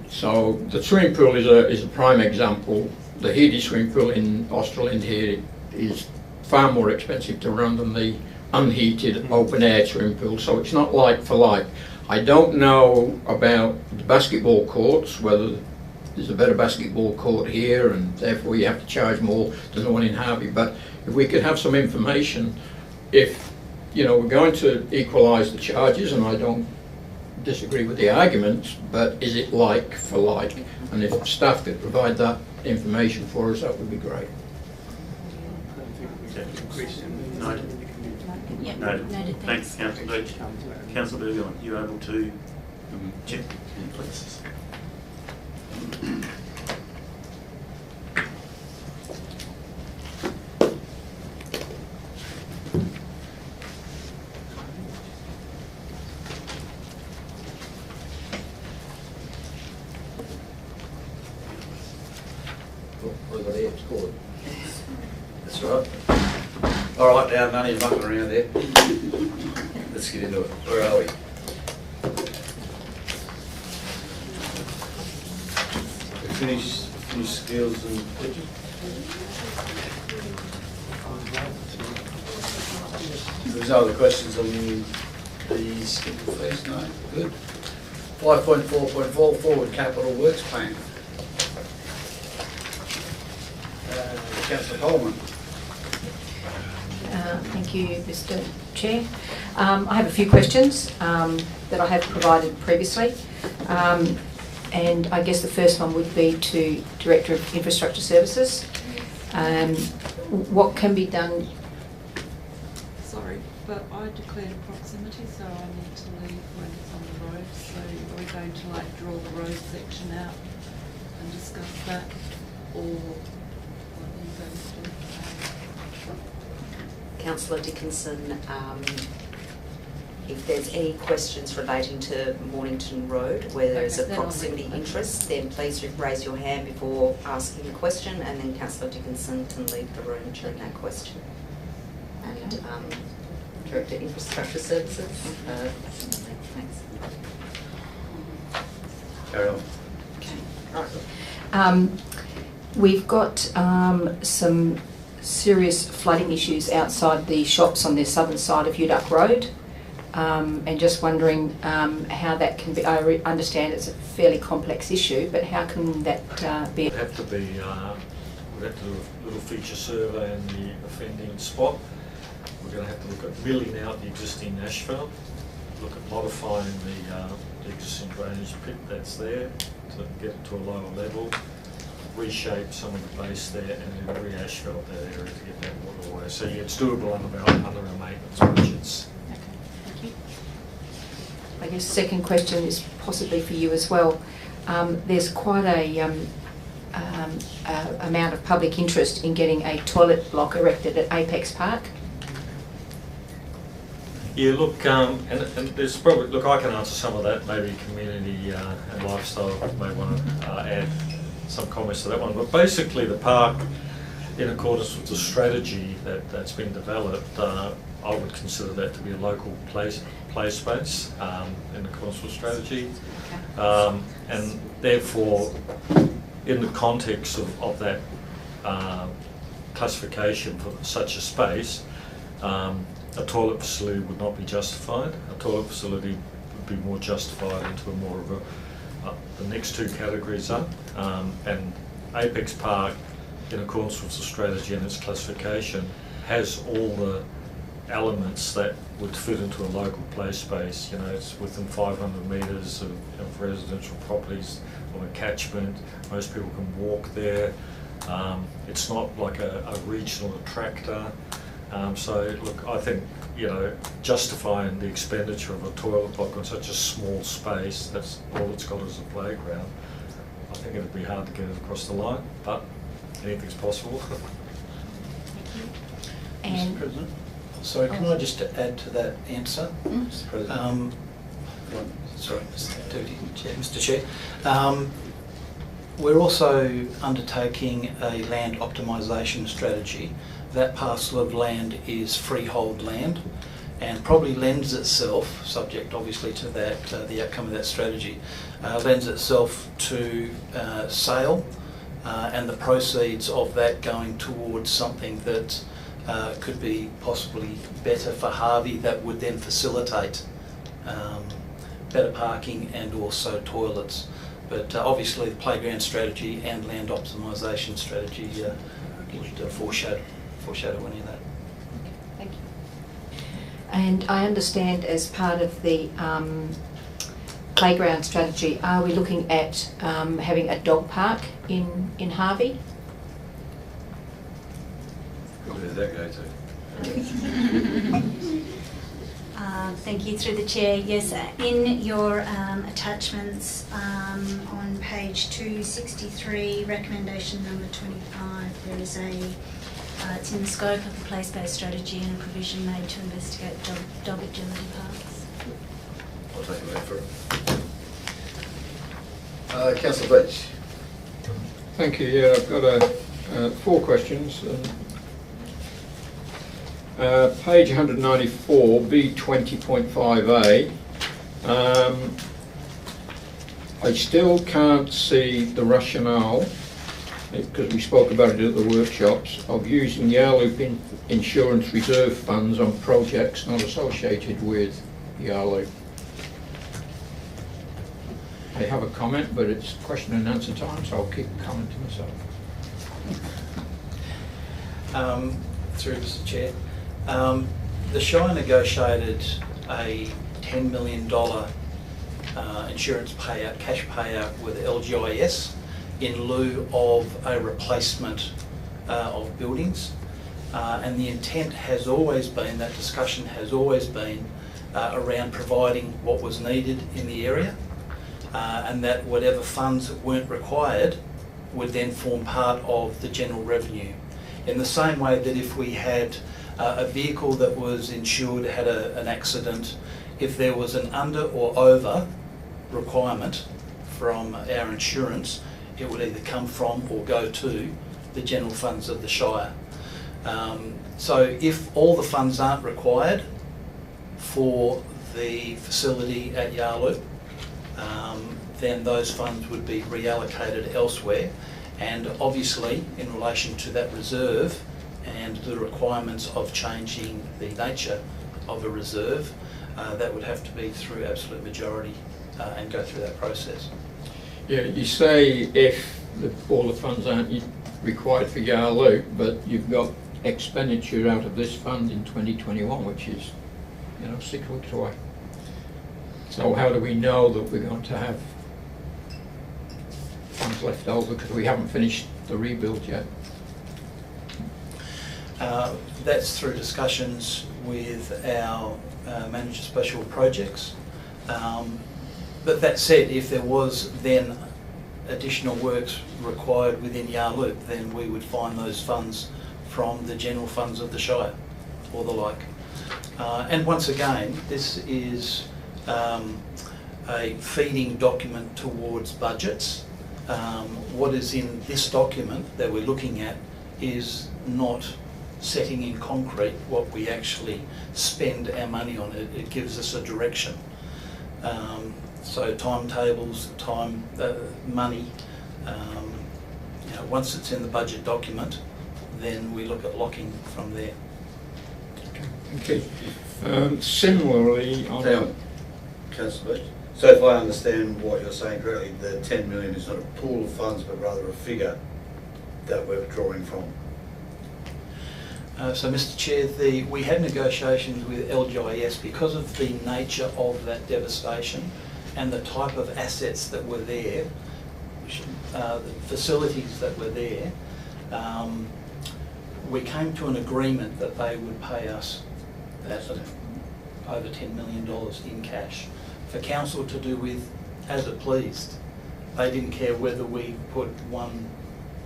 So the swimming pool is a prime example. The heated swimming pool in Australind here is far more expensive to run than the unheated open air swimming pool, so it's not like for like. I don't know about the basketball courts, whether there's a better basketball court here and therefore you have to charge more than the one in Harvey, but if we could have some information, if we're going to equalise the charges, and I don't disagree with the arguments, but is it like for like? And if staff could provide that information for us, that would be great. Noted. Yep. Noted. Thanks, Councillor Beach. Councillor Burgoyne, you able to check, please? All right, now none of you mucking around there. Let's get into it. Where are we? Finish skills and pledges. There's no other questions on the schedule fees? No? Good. 5.4.4 Forward Capital Works Plan. Councillor Coleman. Thank you, Mr. Chair. I have a few questions that I have provided previously. And I guess the first one would be to Director of Infrastructure Services. What can be done? Sorry, but I declared a proximity, so I need to leave when it's on the road. So are we going to like draw the road section out and discuss that, or what are you going to do? Councillor Dickinson, if there's any questions relating to Mornington Road where there's a proximity interest, then please raise your hand before asking the question, and then Councillor Dickinson can leave the room during that question. And Director Infrastructure Services. Thanks. Carry on. Okay. We've got some serious flooding issues outside the shops on the southern side of Uduck Road. And just wondering how that can be. I understand it's a fairly complex issue, but how can that be? It would have to be. We'd have to do a little feature survey in the offending spot. We're going to have to look at milling out the existing asphalt, look at modifying the existing drainage pit that's there to get it to a lower level, reshape some of the base there, and then re-asphalt that area to get that water away. So yeah, it's doable under our maintenance budgets. I guess the second question is possibly for you as well. There's quite a amount of public interest in getting a toilet block erected at Apex Park. Yeah, look, and there's probably, look, I can answer some of that. Maybe community and lifestyle may want to add some comments to that one. But basically, the park, in accordance with the strategy that's been developed, I would consider that to be a local play space in accordance with strategy, and therefore, in the context of that classification for such a space, a toilet facility would not be justified. A toilet facility would be more justified into more of the next two categories up, and Apex Park, in accordance with the strategy and its classification, has all the elements that would fit into a local play space. You know, it's within 500 metres of residential properties of a catchment. Most people can walk there. It's not like a regional attractor. So look, I think, you know, justifying the expenditure of a toilet block on such a small space, that's all it's got is a playground, I think it'd be hard to get it across the line, but anything's possible. Mr. President? Sorry, can I just add to that answer? Mr. President. Sorry, Mr. Chair. We're also undertaking a land optimisation strategy. That parcel of land is freehold land and probably lends itself, subject obviously to that, the outcome of that strategy, lends itself to sale and the proceeds of that going towards something that could be possibly better for Harvey, that would then facilitate better parking and also toilets. But obviously the playground strategy and land optimisation strategy would foreshadow any of that. Thank you. And I understand as part of the playground strategy, are we looking at having a dog park in Harvey? Where does that go to? Thank you, through the chair. Yes, in your attachments on page 263, recommendation number 25, there is it's in the scope of the place-based strategy and a provision made to investigate dog agility parks. I'll take your word for it. Councillor Beach. Thank you. Yeah, I've got 4 questions. Page 194, B20.5A. I still can't see the rationale, because we spoke about it at the workshops, of using Yarloop insurance reserve funds on projects not associated with Yarloop. I have a comment, but it's question and answer time, so I'll keep commenting myself. Through Mr. Chair. The Shire negotiated a $10 million insurance payout, cash payout with LGIS in lieu of a replacement of buildings. And the intent has always been, that discussion has always been around providing what was needed in the area, and that whatever funds that weren't required would then form part of the general revenue. In the same way that if we had a vehicle that was insured, had an accident, if there was an under or over requirement from our insurance, it would either come from or go to the general funds of the Shire. So if all the funds aren't required for the facility at Yarloop, then those funds would be reallocated elsewhere. And obviously, in relation to that reserve and the requirements of changing the nature of a reserve, that would have to be through absolute majority and go through that process. Yeah, you say if all the funds aren't required for Yarloop, but you've got expenditure out of this fund in 2021, which is, 6 weeks away. So how do we know that we're going to have funds left over, because we haven't finished the rebuild yet? That's through discussions with our manager special projects. But that said, if there was then additional works required within Yarloop, then we would find those funds from the general funds of the Shire or the like. And once again, this is a feeding document towards budgets. What is in this document that we're looking at is not setting in concrete what we actually spend our money on. It gives us a direction. So timetables, money, once it's in the budget document, then we look at locking from there. Okay. Similarly, Councillor, so if I understand what you're saying correctly, the 10 million is not a pool of funds, but rather a figure that we're drawing from. So, Mr. Chair, we had negotiations with LGIS because of the nature of that devastation and the type of assets that were there, the facilities that were there. We came to an agreement that they would pay us over $10 million in cash for council to do with as it pleased. They didn't care whether we put one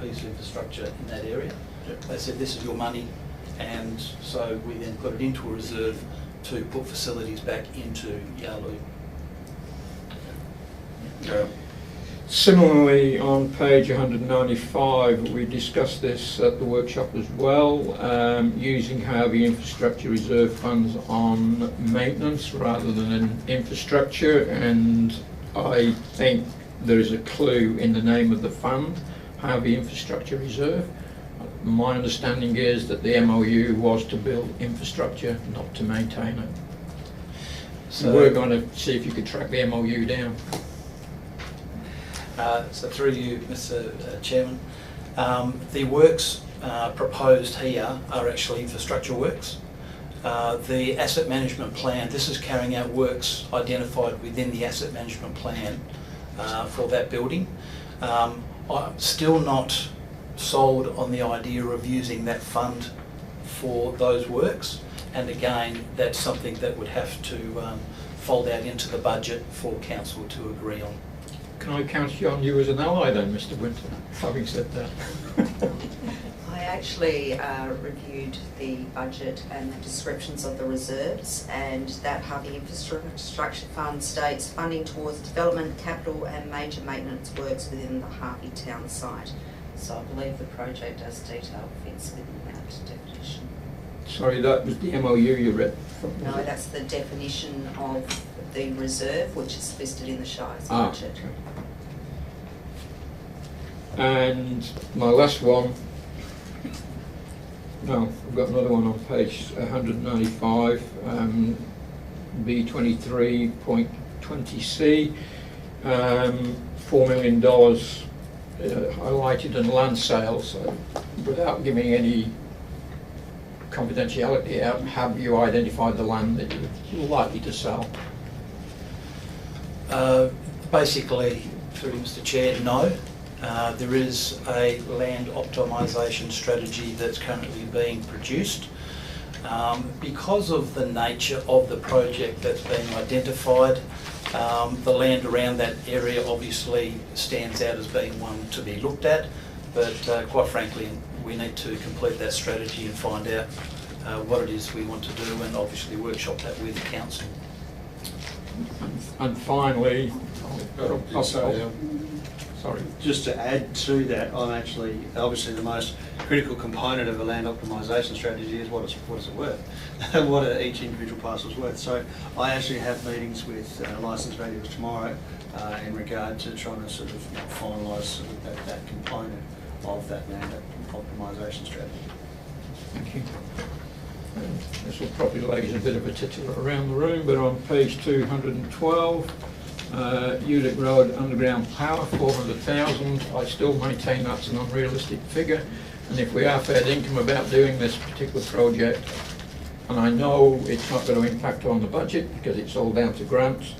piece of infrastructure in that area. They said, this is your money, and so we then put it into a reserve to put facilities back into Yarloop. Similarly, on page 195, we discussed this at the workshop as well, using Harvey infrastructure reserve funds on maintenance rather than in infrastructure, and I think there is a clue in the name of the fund, Harvey Infrastructure Reserve. My understanding is that the MOU was to build infrastructure, not to maintain it. So we're going to see if you could track the MOU down. So through you, Mr. Chairman, the works proposed here are actually infrastructure works. The asset management plan, this is carrying out works identified within the asset management plan for that building. I'm still not sold on the idea of using that fund for those works, and again, that's something that would have to fold out into the budget for council to agree on. Can I count on you as an ally then, Mr. Winter, having said that? I actually reviewed the budget and the descriptions of the reserves, and that Harvey Infrastructure Fund states funding towards development, capital and major maintenance works within the Harvey town site. So I believe the project as detailed fits within that definition. Sorry, that was the MOU you read from? No, that's the definition of the reserve, which is listed in the Shire's budget. Okay. And my last one, no, I've got another one on page 195, B23.20C, $4 million highlighted in land sales. So without giving any confidentiality out, have you identified the land that you're likely to sell? Basically, through Mr Chair, no. There is a land optimisation strategy that's currently being produced. Because of the nature of the project that's being identified, the land around that area obviously stands out as being one to be looked at, but quite frankly we need to complete that strategy and find out what it is we want to do, and obviously workshop that with the council. And finally, sorry, just to add to that, I'm actually, obviously the most critical component of a land optimisation strategy is what is it worth, what are each individual parcel's worth. So I actually have meetings with licence valuers tomorrow in regard to trying to sort of finalise sort of that component of that land optimisation strategy. Thank you. This will probably raise a bit of a titiller around the room, but on page 212, Ulick Road underground power, 400,000. I still maintain that's an unrealistic figure, and if we are fair income about doing this particular project, and I know it's not going to impact on the budget because it's all down to grants,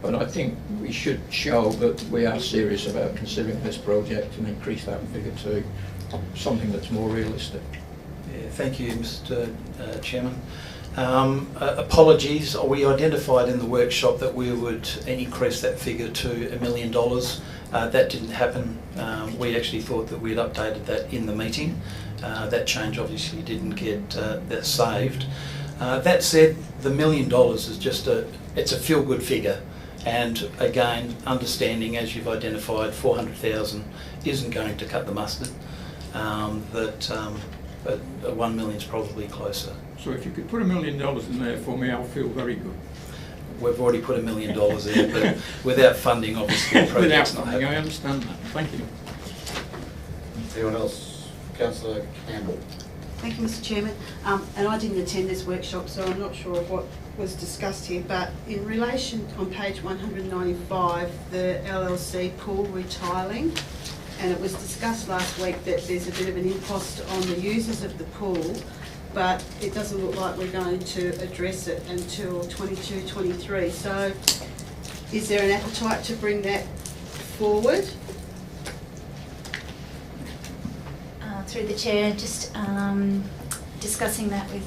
but I think we should show that we are serious about considering this project and increase that figure to something that's more realistic. Yeah, thank you, Mr Chairman. Apologies, we identified in the workshop that we would increase that figure to $1 million. That didn't happen. We actually thought that we'd updated that in the meeting. That change obviously didn't get that saved. That said, the $1 million is just it's a feel-good figure. And again, understanding, as you've identified, 400,000 isn't going to cut the mustard. But 1 million is probably closer. So if you could put $1 million in there for me, I'll feel very good. We've already put $1 million in, but without funding, obviously, the project's not happening. I understand that. Thank you. Anyone else? Councillor Campbell. Thank you, Mr Chairman. And I didn't attend this workshop, so I'm not sure of what was discussed here, but in relation on page 195, the LLC pool retiling, and it was discussed last week that there's a bit of an impost on the users of the pool, but it doesn't look like we're going to address it until 22-23. So is there an appetite to bring that forward? Through the chair, just discussing that with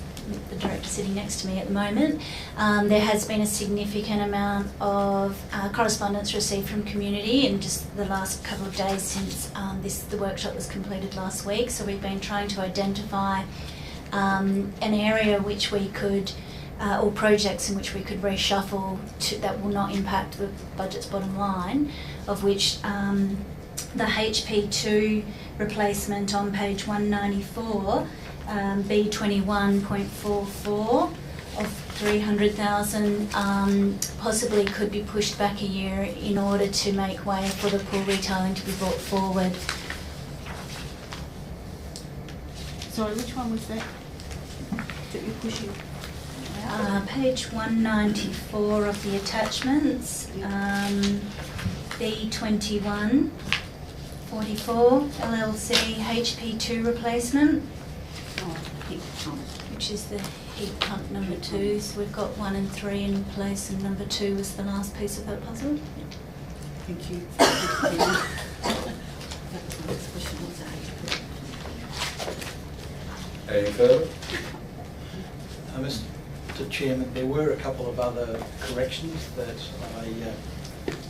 the director sitting next to me at the moment. There has been a significant amount of correspondence received from community in just the last couple of days since the workshop was completed last week. So we've been trying to identify an area which we could, or projects in which we could reshuffle that will not impact the budget's bottom line, of which the HP2 replacement on page 194, B21.44 of 300,000 possibly could be pushed back a year in order to make way for the pool retailing to be brought forward. Sorry, which one was that you're pushing? Page 194 of the attachments, B21.44 LLC HP2 replacement, which is the heat pump number 2. So we've got 1 and 3 in place, and number 2 was the last piece of that puzzle. Thank you. Any further? Mr Chairman, there were a couple of other corrections that I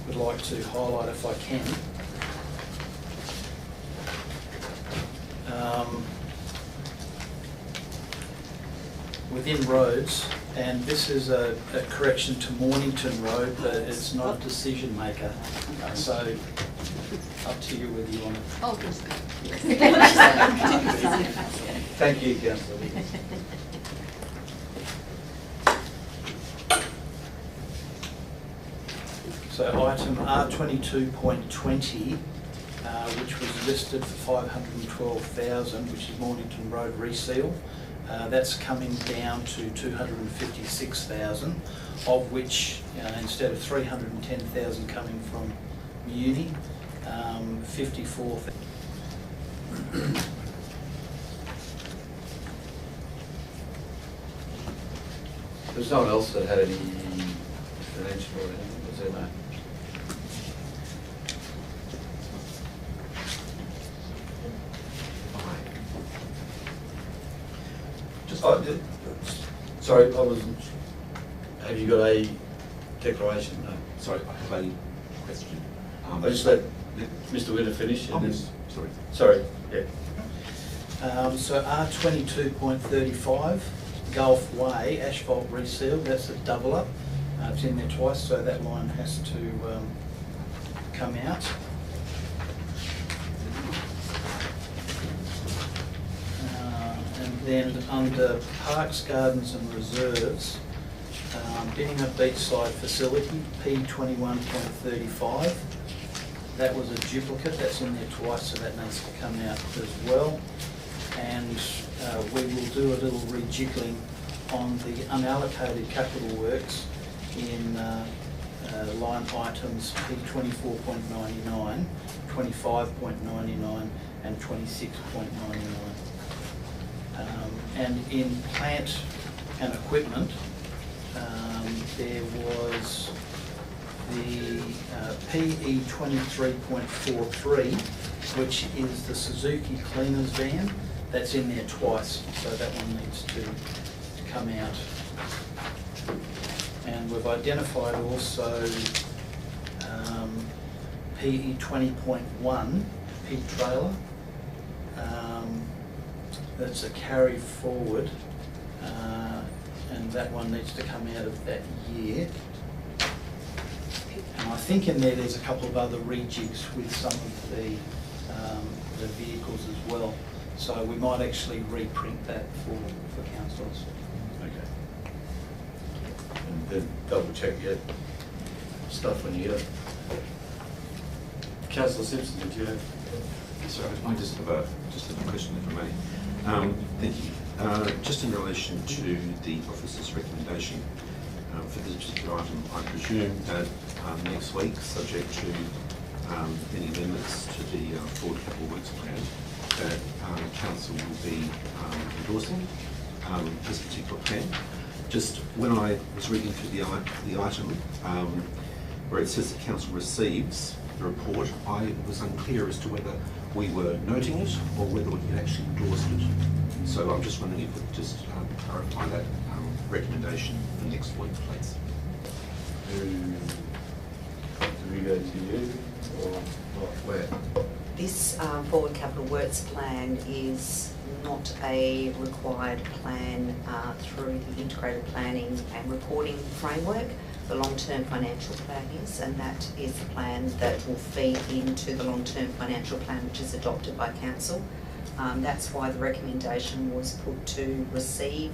would like to highlight if I can. Within roads, and this is a correction to Mornington Road, but it's not a decision maker. So up to you whether you want to. Oh, Thank you, Councillor. So item R22.20, which was listed for 512,000, which is Mornington Road reseal. That's coming down to 256,000, of which instead of 310,000 coming from Muni, 54,000. There's no one else that had any financial or anything, was there? No. Sorry, I wasn't. Have you got a declaration? No. Sorry, I have a question. I just let Mr. Witter finish. Oh, yes. Sorry. Sorry. Yeah. So R22.35, Gulf Way asphalt reseal. That's a double up. It's in there twice, so that line has to come out. And then under Parks, Gardens and Reserves, Binningham Beachside Facility, P21.35. That was a duplicate, that's in there twice, so that needs to come out as well. And we will do a little rejiggling on the unallocated capital works in line items P24.99, 25.99 and 26.99. And in plant and equipment, there was the PE 23.43, which is the Suzuki cleaners van. That's in there twice, so that one needs to come out. And we've identified also PE 20.1 pig trailer. That's a carry forward, and that one needs to come out of that year. And I think in there's a couple of other rejigs with some of the vehicles as well. So we might actually reprint that for councillors. Okay. And then double check your stuff when you get it. Councillor Simpson, did you have? Sorry, I just have a question, if I may. Thank you. Just in relation to the officer's recommendation for this particular item, I presume that next week, subject to any amendments to the forward capital works plan, that council will be endorsing this particular plan. Just when I was reading through the item where it says that council receives the report, I was unclear as to whether we were noting it or whether we had actually endorsed it. So I'm just wondering if we could just clarify that recommendation for next week, please. Do we go to you or where? This forward capital works plan is not a required plan through the integrated planning and reporting framework. The long-term financial plan is, and that is the plan that will feed into the long-term financial plan which is adopted by council. That's why the recommendation was put to receive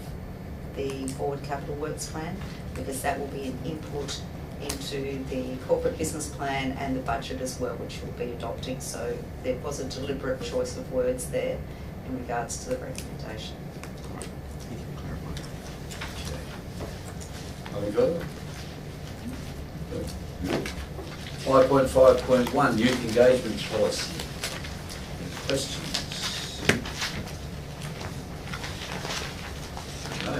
the forward capital works plan, because that will be an input into the corporate business plan and the budget as well, which we'll be adopting. So there was a deliberate choice of words there in regards to the recommendation. Thank you for clarifying. Any further? 5.5.1 Youth Engagement Policy. Any questions? No.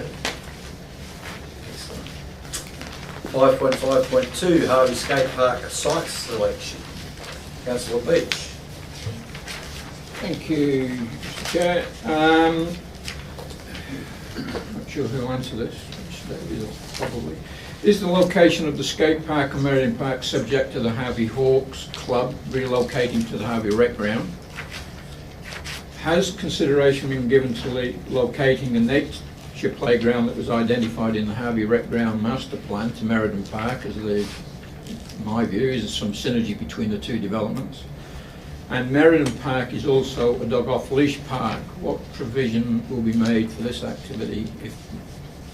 Excellent. 5.5.2 Harvey Skate Park site selection. Councillor Beach. Thank you, Mr. Chair. Not sure who answered this. Probably. Is the location of the skate park and Meriden Park subject to the Harvey Hawks Club relocating to the Harvey Rec Ground? Has consideration been given to locating the nature playground that was identified in the Harvey Rec Ground master plan to Meriden Park, as in my view is some synergy between the two developments? And Meriden Park is also a dog off-leash park. What provision will be made for this activity if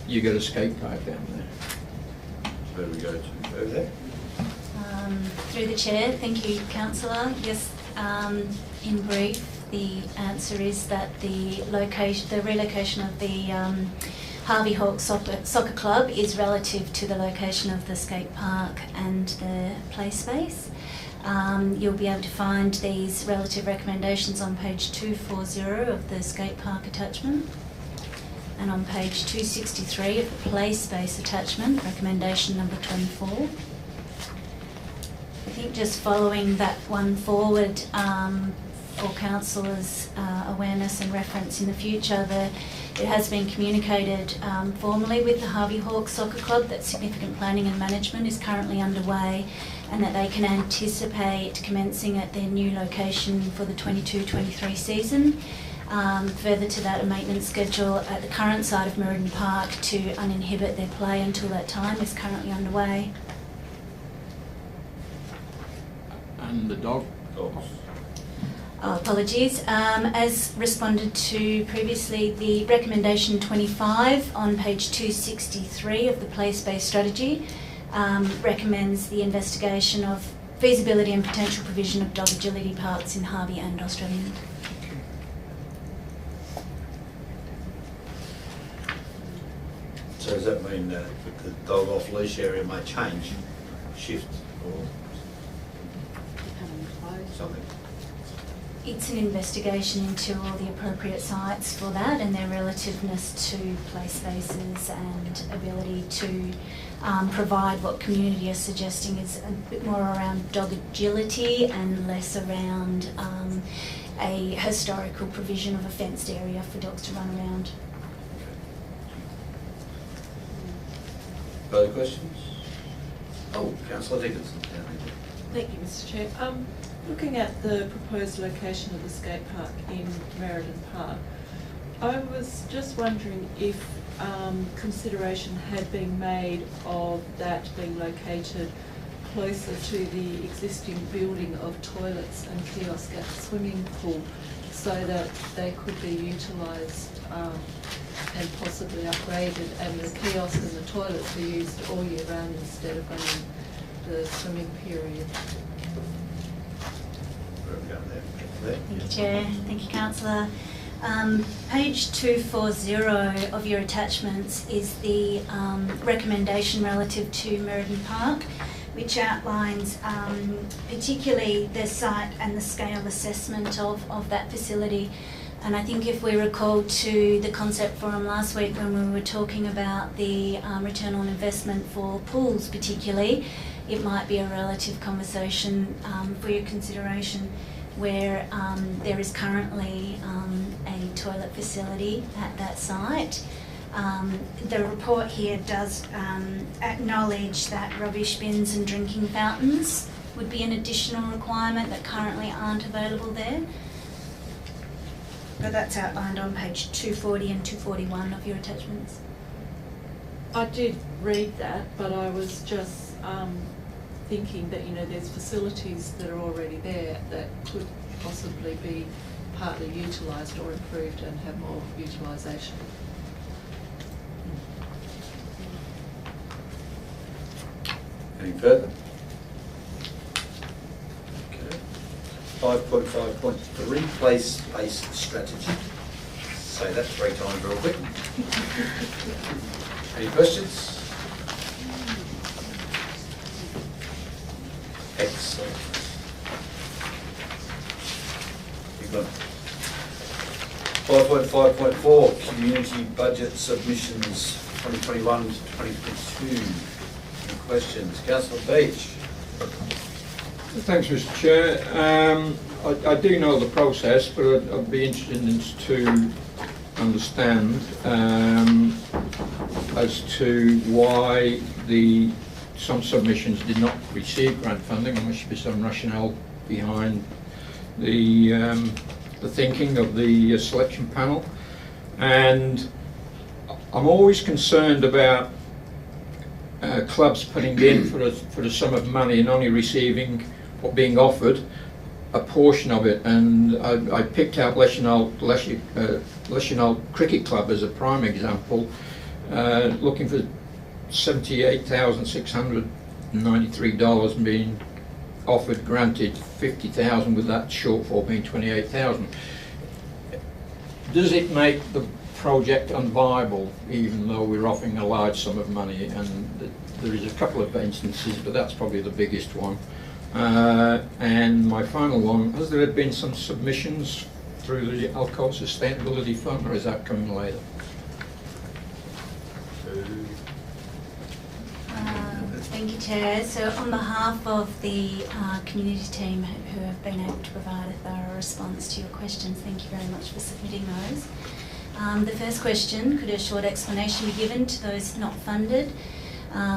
you get a skate park down there? Where do we go to? Over there? Through the chair, thank you, councillor. Yes, in brief, the answer is that the relocation of the Harvey Hawk Soccer Club is relative to the location of the skate park and the play space. You'll be able to find these relative recommendations on page 240 of the skate park attachment, and on page 263 of the play space attachment, recommendation number 24. I think just following that one forward for councillors' awareness and reference in the future, it has been communicated formally with the Harvey Hawk Soccer Club that significant planning and management is currently underway, and that they can anticipate commencing at their new location for the 22-23 season. Further to that, a maintenance schedule at the current site of Meriden Park to uninhibit their play until that time is currently underway. And the dogs. Oh, apologies. As responded to previously, the recommendation 25 on page 263 of the play space strategy recommends the investigation of feasibility and potential provision of dog agility parks in Harvey and Australian. So does that mean that the dog off leash area may change, shift, or something? It's an investigation into all the appropriate sites for that and their relativeness to play spaces and ability to provide what community is suggesting is a bit more around dog agility and less around a historical provision of a fenced area for dogs to run around. Further questions? Oh, Councillor Dickinson. Thank you, Mr. Chair. Looking at the proposed location of the skate park in Meriden Park, I was just wondering if consideration had been made of that being located closer to the existing building of toilets and kiosk at the swimming pool, so that they could be utilised and possibly upgraded, and the kiosk and the toilets are used all year round instead of only the swimming period. Thank you, Chair. Thank you, Councillor. Page 240 of your attachments is the recommendation relative to Meriden Park, which outlines particularly the site and the scale assessment of that facility. And I think if we recall to the concept forum last week when we were talking about the return on investment for pools particularly, it might be a relative conversation for your consideration, where there is currently a toilet facility at that site. The report here does acknowledge that rubbish bins and drinking fountains would be an additional requirement that currently aren't available there. But that's outlined on page 240 and 241 of your attachments. I did read that, but I was just thinking that, you know, there's facilities that are already there that could possibly be partly utilised or improved and have more utilisation. Any further? Okay. 5.5.3, place-based strategy. Say that 3 times real quick. Any questions? Excellent. You've got 5.5.4, community budget submissions 2021 to 2022. Any questions? Councillor Beach. Thanks, Mr. Chair. I do know the process, but I'd be interested to understand as to why some submissions did not receive grant funding. There must be some rationale behind the thinking of the selection panel, and I'm always concerned about clubs putting in for a sum of money and only receiving or being offered a portion of it. And I picked out Leschenal Cricket Club as a prime example, looking for $78,693 and being offered, granted 50,000 with that shortfall being 28,000. Does it make the project unviable even though we're offering a large sum of money? And there is a couple of instances, but that's probably the biggest one. And my final one, has there been some submissions through the Alcohol Sustainability Fund, or is that coming later? Thank you, Chair. So on behalf of the community team who have been able to provide a thorough response to your questions, thank you very much for submitting those. The first question, could a short explanation be given to those not funded?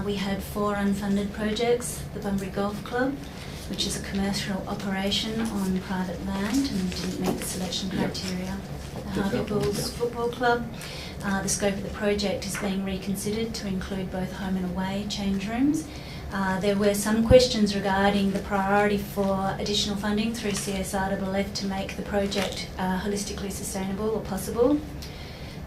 We had 4 unfunded projects: the Bunbury Golf Club, which is a commercial operation on private land and didn't meet the selection criteria. The Harvey Bulls Football Club, the scope of the project is being reconsidered to include both home and away change rooms. There were some questions regarding the priority for additional funding through CSRFF to make the project holistically sustainable or possible.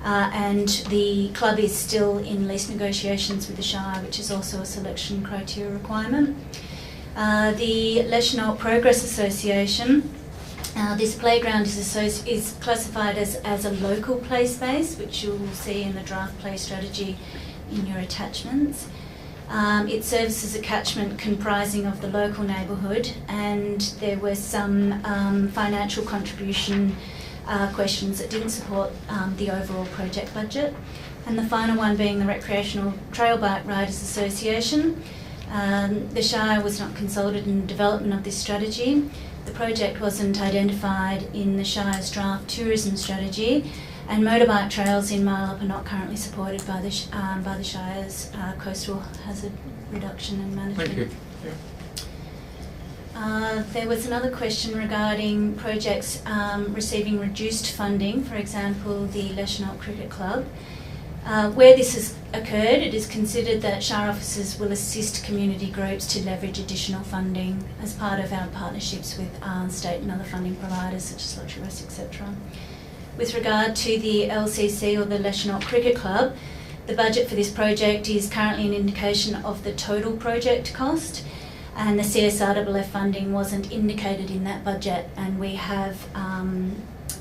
And the club is still in lease negotiations with the Shire, which is also a selection criteria requirement. The Leschenault Progress Association, this playground is classified as a local play space, which you will see in the draft play strategy in your attachments. It serves as a catchment comprising of the local neighbourhood, and there were some financial contribution questions that didn't support the overall project budget. And the final one being the Recreational Trail Bike Riders Association. The Shire was not consulted in the development of this strategy. The project wasn't identified in the Shire's draft tourism strategy, and motorbike trails in Marlup are not currently supported by the Shire's coastal hazard reduction and management. Thank you. Yeah. There was another question regarding projects receiving reduced funding, for example the Leschenault Cricket Club. Where this has occurred, it is considered that Shire officers will assist community groups to leverage additional funding as part of our partnerships with state and other funding providers such as Lottery West, etc. With regard to the LCC or the Leschenault Cricket Club, the budget for this project is currently an indication of the total project cost, and the CSRFF funding wasn't indicated in that budget, and we have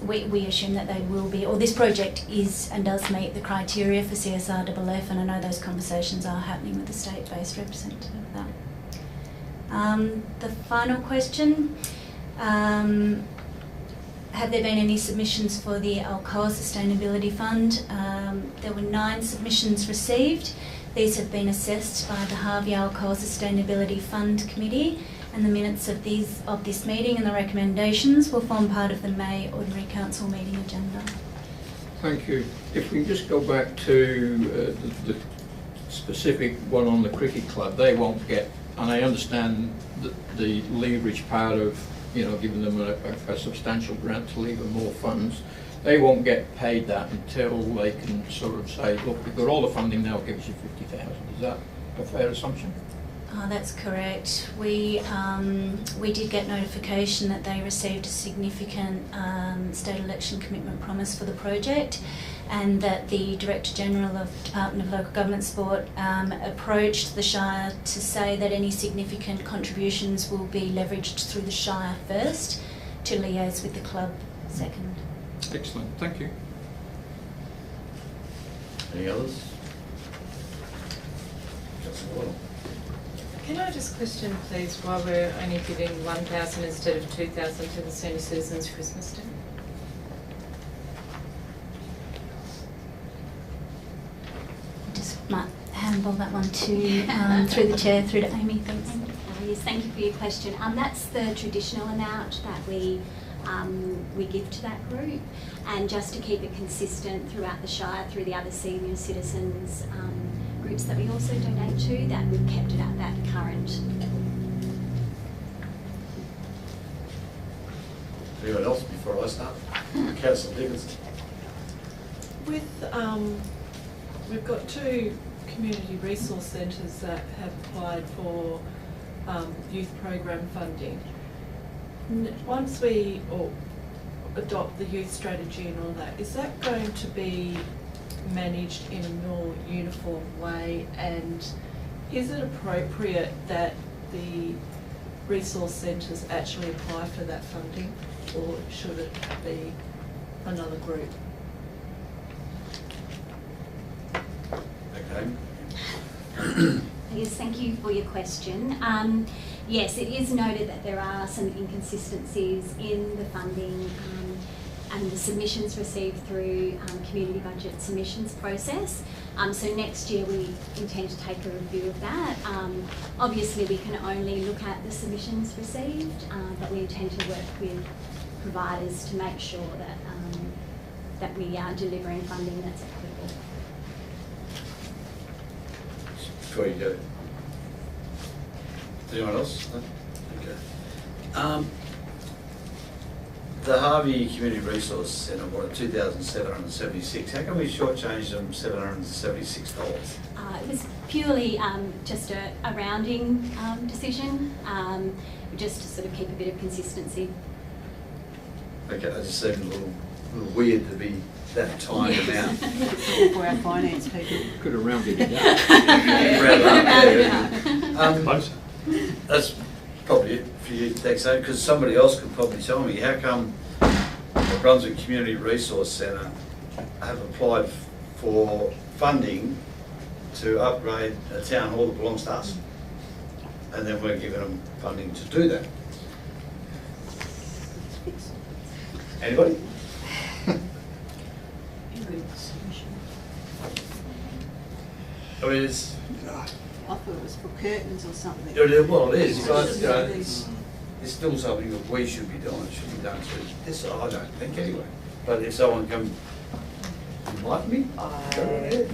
we assume that they will be, or this project is and does meet the criteria for CSRFF, and I know those conversations are happening with the state-based representative of that. The final question, have there been any submissions for the Alcoa Sustainability Fund? There were 9 submissions received. These have been assessed by the Harvey Alcoa Sustainability Fund Committee, and the minutes of this meeting and the recommendations will form part of the May Ordinary Council meeting agenda. Thank you. If we can just go back to the specific one on the cricket club, they won't get, and I understand the leverage part of, you know, giving them a substantial grant to leave them more funds. They won't get paid that until they can sort of say, look, we've got all the funding now, give us your 50,000. Is that a fair assumption? That's correct. We did get notification that they received a significant state election commitment promise for the project, and that the Director General of Department of Local Government Sport approached the Shire to say that any significant contributions will be leveraged through the Shire first, to liaise with the club second. Excellent, thank you. Any others? Can I just question, please, why we're only giving 1,000 instead of 2,000 to the Senior Citizens Christmas Day? Just might handball that one to through the chair, through to Amy. Thanks. Yes, thank you for your question. That's the traditional amount that we give to that group, and just to keep it consistent throughout the Shire, through the other senior citizens groups that we also donate to, that we've kept it at that current. Anyone else before I start? Councillor Dickinson. We've got 2 community resource centres that have applied for youth program funding. Once we adopt the youth strategy and all that, is that going to be managed in a more uniform way, and is it appropriate that the resource centres actually apply for that funding, or should it be another group? Okay. Yes, thank you for your question. Yes, it is noted that there are some inconsistencies in the funding and the submissions received through community budget submissions process. So next year we intend to take a review of that. Obviously we can only look at the submissions received, but we intend to work with providers to make sure that that we are delivering funding that's equitable. Before you go. Anyone else? No? Okay. The Harvey Community Resource Centre, what, $2,776. How can we shortchange them $776? It was purely just a rounding decision, just to sort of keep a bit of consistency. Okay, that just seemed a little weird to be that tiny amount. For our finance people. Could have rounded it up. Closer. That's probably it for you, Dexo, because somebody else could probably tell me, how come the Brunswick Community Resource Centre have applied for funding to upgrade a town hall that belongs to us, and then we're giving them funding to do that? Anybody? I mean, it's... I thought it was for curtains or something. Well, it is, but you know, it's still something that we should be doing. It should be done through this. I don't think anyway. But if someone can enlighten me, go right ahead.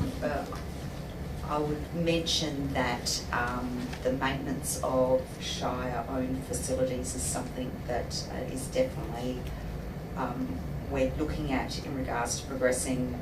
I would mention that the maintenance of Shire-owned facilities is something that is definitely we're looking at in regards to progressing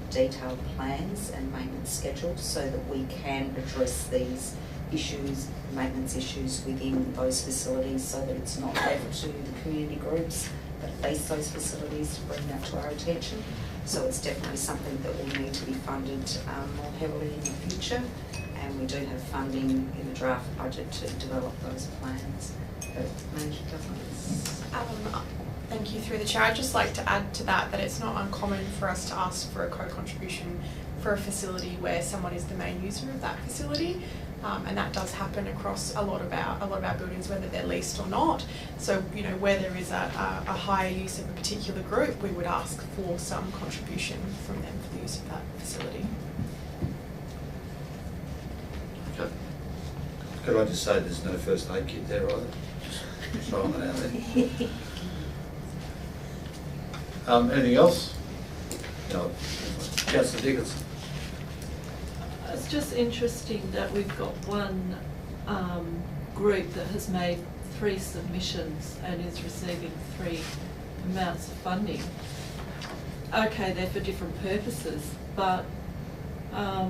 detailed plans and maintenance schedules so that we can address these issues, maintenance issues within those facilities, so that it's not left to the community groups that face those facilities to bring that to our attention. So it's definitely something that will need to be funded more heavily in the future, and we do have funding in the draft budget to develop those plans. But Manager Governance. Thank you, through the chair. I'd just like to add to that it's not uncommon for us to ask for a co-contribution for a facility where someone is the main user of that facility, and that does happen across a lot of our buildings, whether they're leased or not. So, you know, where there is a higher use of a particular group, we would ask for some contribution from them for the use of that facility. Okay. Could I just say there's no first aid kit there either? Just throwing it out there. Anything else? No. Councillor Dickinson. It's just interesting that we've got one group that has made 3 submissions and is receiving 3 amounts of funding. Okay, they're for different purposes, but I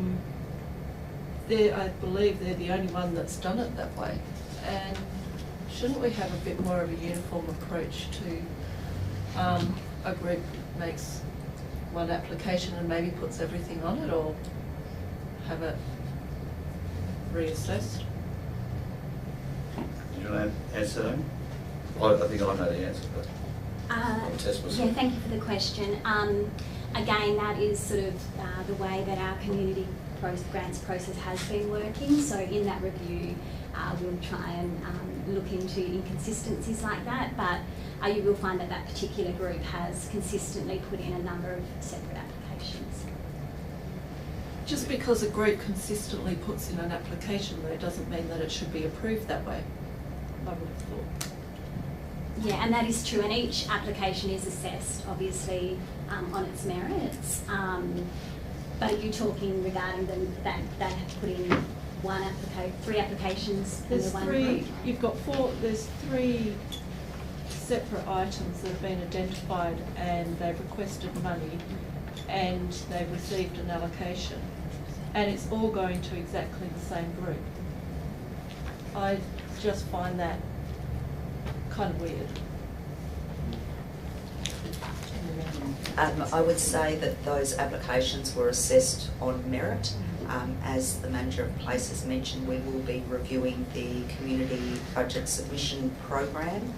believe they're the only one that's done it that way. And shouldn't we have a bit more of a uniform approach to a group makes one application and maybe puts everything on it, or have it reassessed? Do you want to answer that? I think I know the answer, but I'll test myself. Yeah, thank you for the question. Again, that is sort of the way that our community grants process has been working. So in that review, we'll try and look into inconsistencies like that, but you will find that that particular group has consistently put in a number of separate applications. Just because a group consistently puts in an application, though, it doesn't mean that it should be approved that way, I would have thought. Yeah, and that is true, and each application is assessed, obviously, on its merits. But are you talking regarding them that they have put in 3 applications in the one group? You've got 4, there's 3 separate items that have been identified, and they've requested money and they've received an allocation, and it's all going to exactly the same group. I just find that kind of weird. I would say that those applications were assessed on merit. As the Manager of Place has mentioned, we will be reviewing the community budget submission program.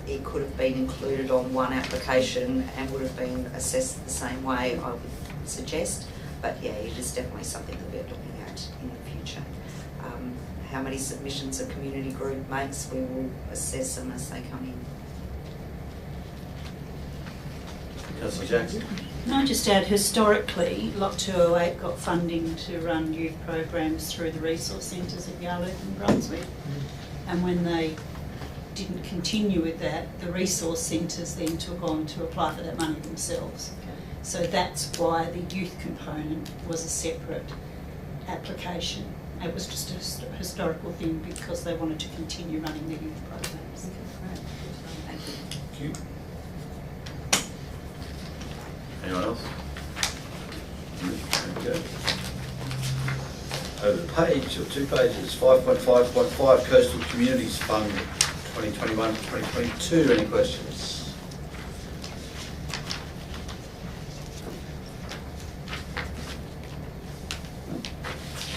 It could have been included on one application and would have been assessed the same way, I would suggest. But yeah, it is definitely something that we're looking at in the future. How many submissions a community group makes, we will assess them as they come in. Councillor Jackson. Can I just add, historically, Lot 208 got funding to run youth programs through the resource centres at Yarloop and Brunswick. And when they didn't continue with that, the resource centres then took on to apply for that money themselves. So that's why the youth component was a separate application. It was just a historical thing because they wanted to continue running their youth programs. Thank you. Anyone else? There we go. Over the page, or 2 pages, 5.5.5 Coastal Communities Fund 2021-2022. Any questions?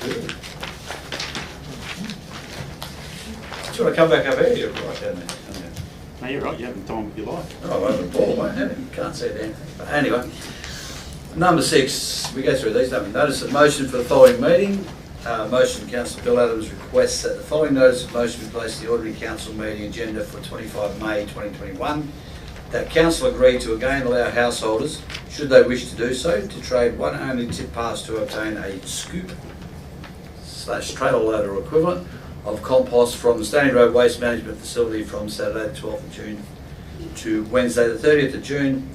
Good. Do you want to come back up here? You're right down there. No, you're right, you haven't time with your life. Oh, I haven't ball, mate, have you? Can't see it anything. But anyway, number 6, we go through these, don't we? Notice of motion for the following meeting. Motion, Councillor Bill Adams requests that the following notice of motion be placed in the ordinary council meeting agenda for 25 May 2021. That council agree to again allow householders, should they wish to do so, to trade one only tip pass to obtain a scoop / trailer loader or equivalent of compost from the Standing Road Waste Management Facility from Saturday the 12th of June to Wednesday the 30th of June.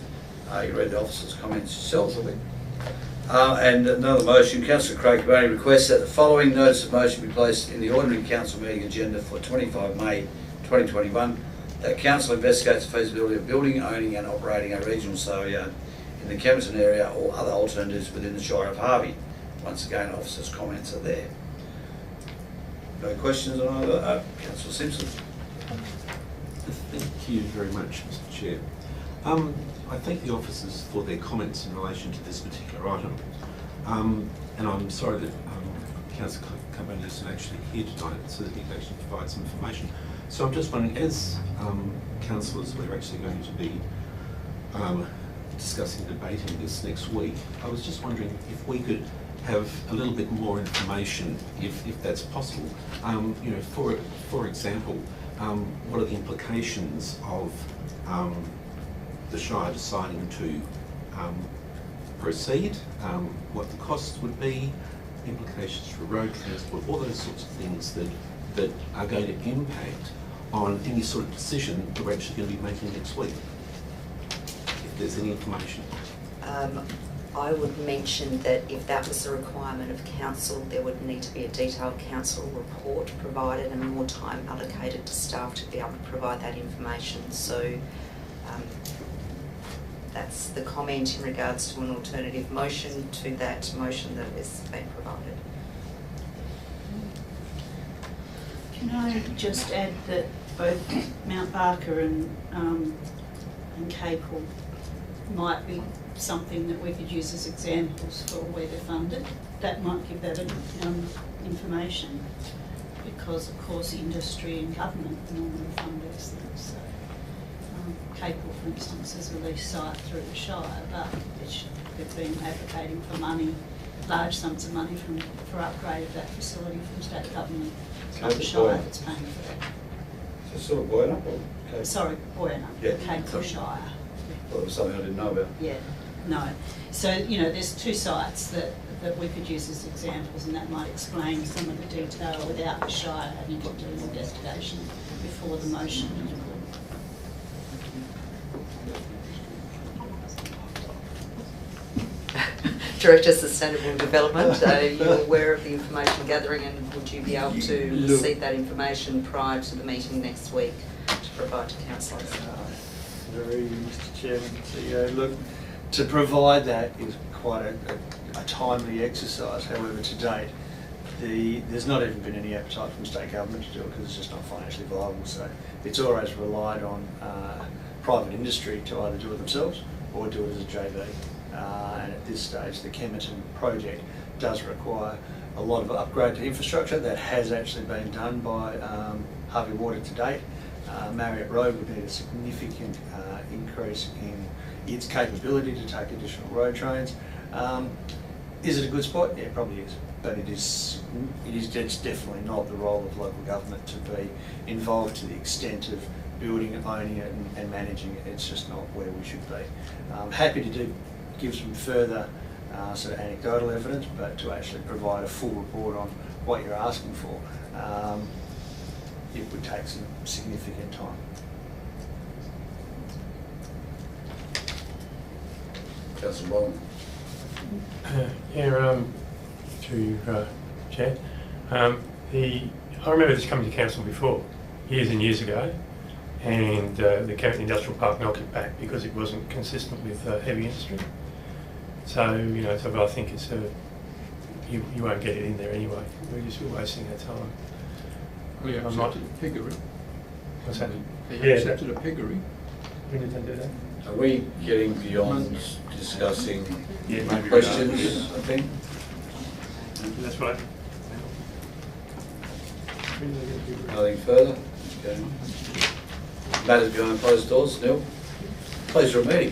You read the officer's comments yourselves, I think. And another motion, Councillor Craig Cabani requests that the following notice of motion be placed in the ordinary council meeting agenda for 25 May 2021. That council investigates the feasibility of building, owning and operating a regional sale yard in the Kemerton area or other alternatives within the Shire of Harvey. Once again, officers' comments are there. No questions on either? Councillor Simpson. Thank you very much, Mr. Chair. I thank the officers for their comments in relation to this particular item. And I'm sorry that Councillor Carboni isn't actually here tonight so that he can actually provide some information. So I'm just wondering, as councillors, we're actually going to be discussing, debating this next week. I was just wondering if we could have a little bit more information, if that's possible. You know, for example, what are the implications of the Shire deciding to proceed? What the costs would be, implications for road transport, all those sorts of things that are going to impact on any sort of decision that we're actually going to be making next week, if there's any information. I would mention that if that was a requirement of council, there would need to be a detailed council report provided and more time allocated to staff to be able to provide that information. So that's the comment in regards to an alternative motion to that motion that has been provided. Can I just add that both Mount Barker and Capel might be something that we could use as examples for where they're funded. That might give that information, because of course industry and government normally fund these things. So, Capel, for instance, has a lease site through the Shire, but they've been advocating for money, large sums of money for upgrade of that facility from state government. It's not the Shire that's paying for that. So sort of Boyana? Okay. Sorry, Boyana. Yeah. Capel Shire. Well, it was something I didn't know about. Yeah, no. So, you know, there's 2 sites that we could use as examples, and that might explain some of the detail without the Shire having to do an investigation before the motion. Director of Sustainable Development, are you aware of the information gathering, and would you be able to receive that information prior to the meeting next week to provide to councillors? Very, Mr. Chairman, CEO. Look, to provide that is quite a timely exercise. However, to date, there's not even been any appetite from state government to do it because it's just not financially viable. So it's always relied on private industry to either do it themselves or do it as a JV. And at this stage, the Kemerton project does require a lot of upgrade to infrastructure. That has actually been done by Harvey Water to date. Marriott Road would need a significant increase in its capability to take additional road trains. Is it a good spot? Yeah, it probably is. But it's definitely not the role of local government to be involved to the extent of building it, owning it and managing it. It's just not where we should be. I'm happy to give some further sort of anecdotal evidence, but to actually provide a full report on what you're asking for, it would take some significant time. Councillor Bowen. Through Chair. I remember this coming to council before, years and years ago, and the County Industrial Park knocked it back because it wasn't consistent with heavy industry. So, you know, so I think it's you won't get it in there anyway. We're just wasting our time. We accepted a piggery. What's that? They accepted a piggery. When did they do that? Are we getting beyond discussing maybe questions, I think? That's right. Nothing further? Okay. Matters behind closed doors, Neil? Pleasure of meeting.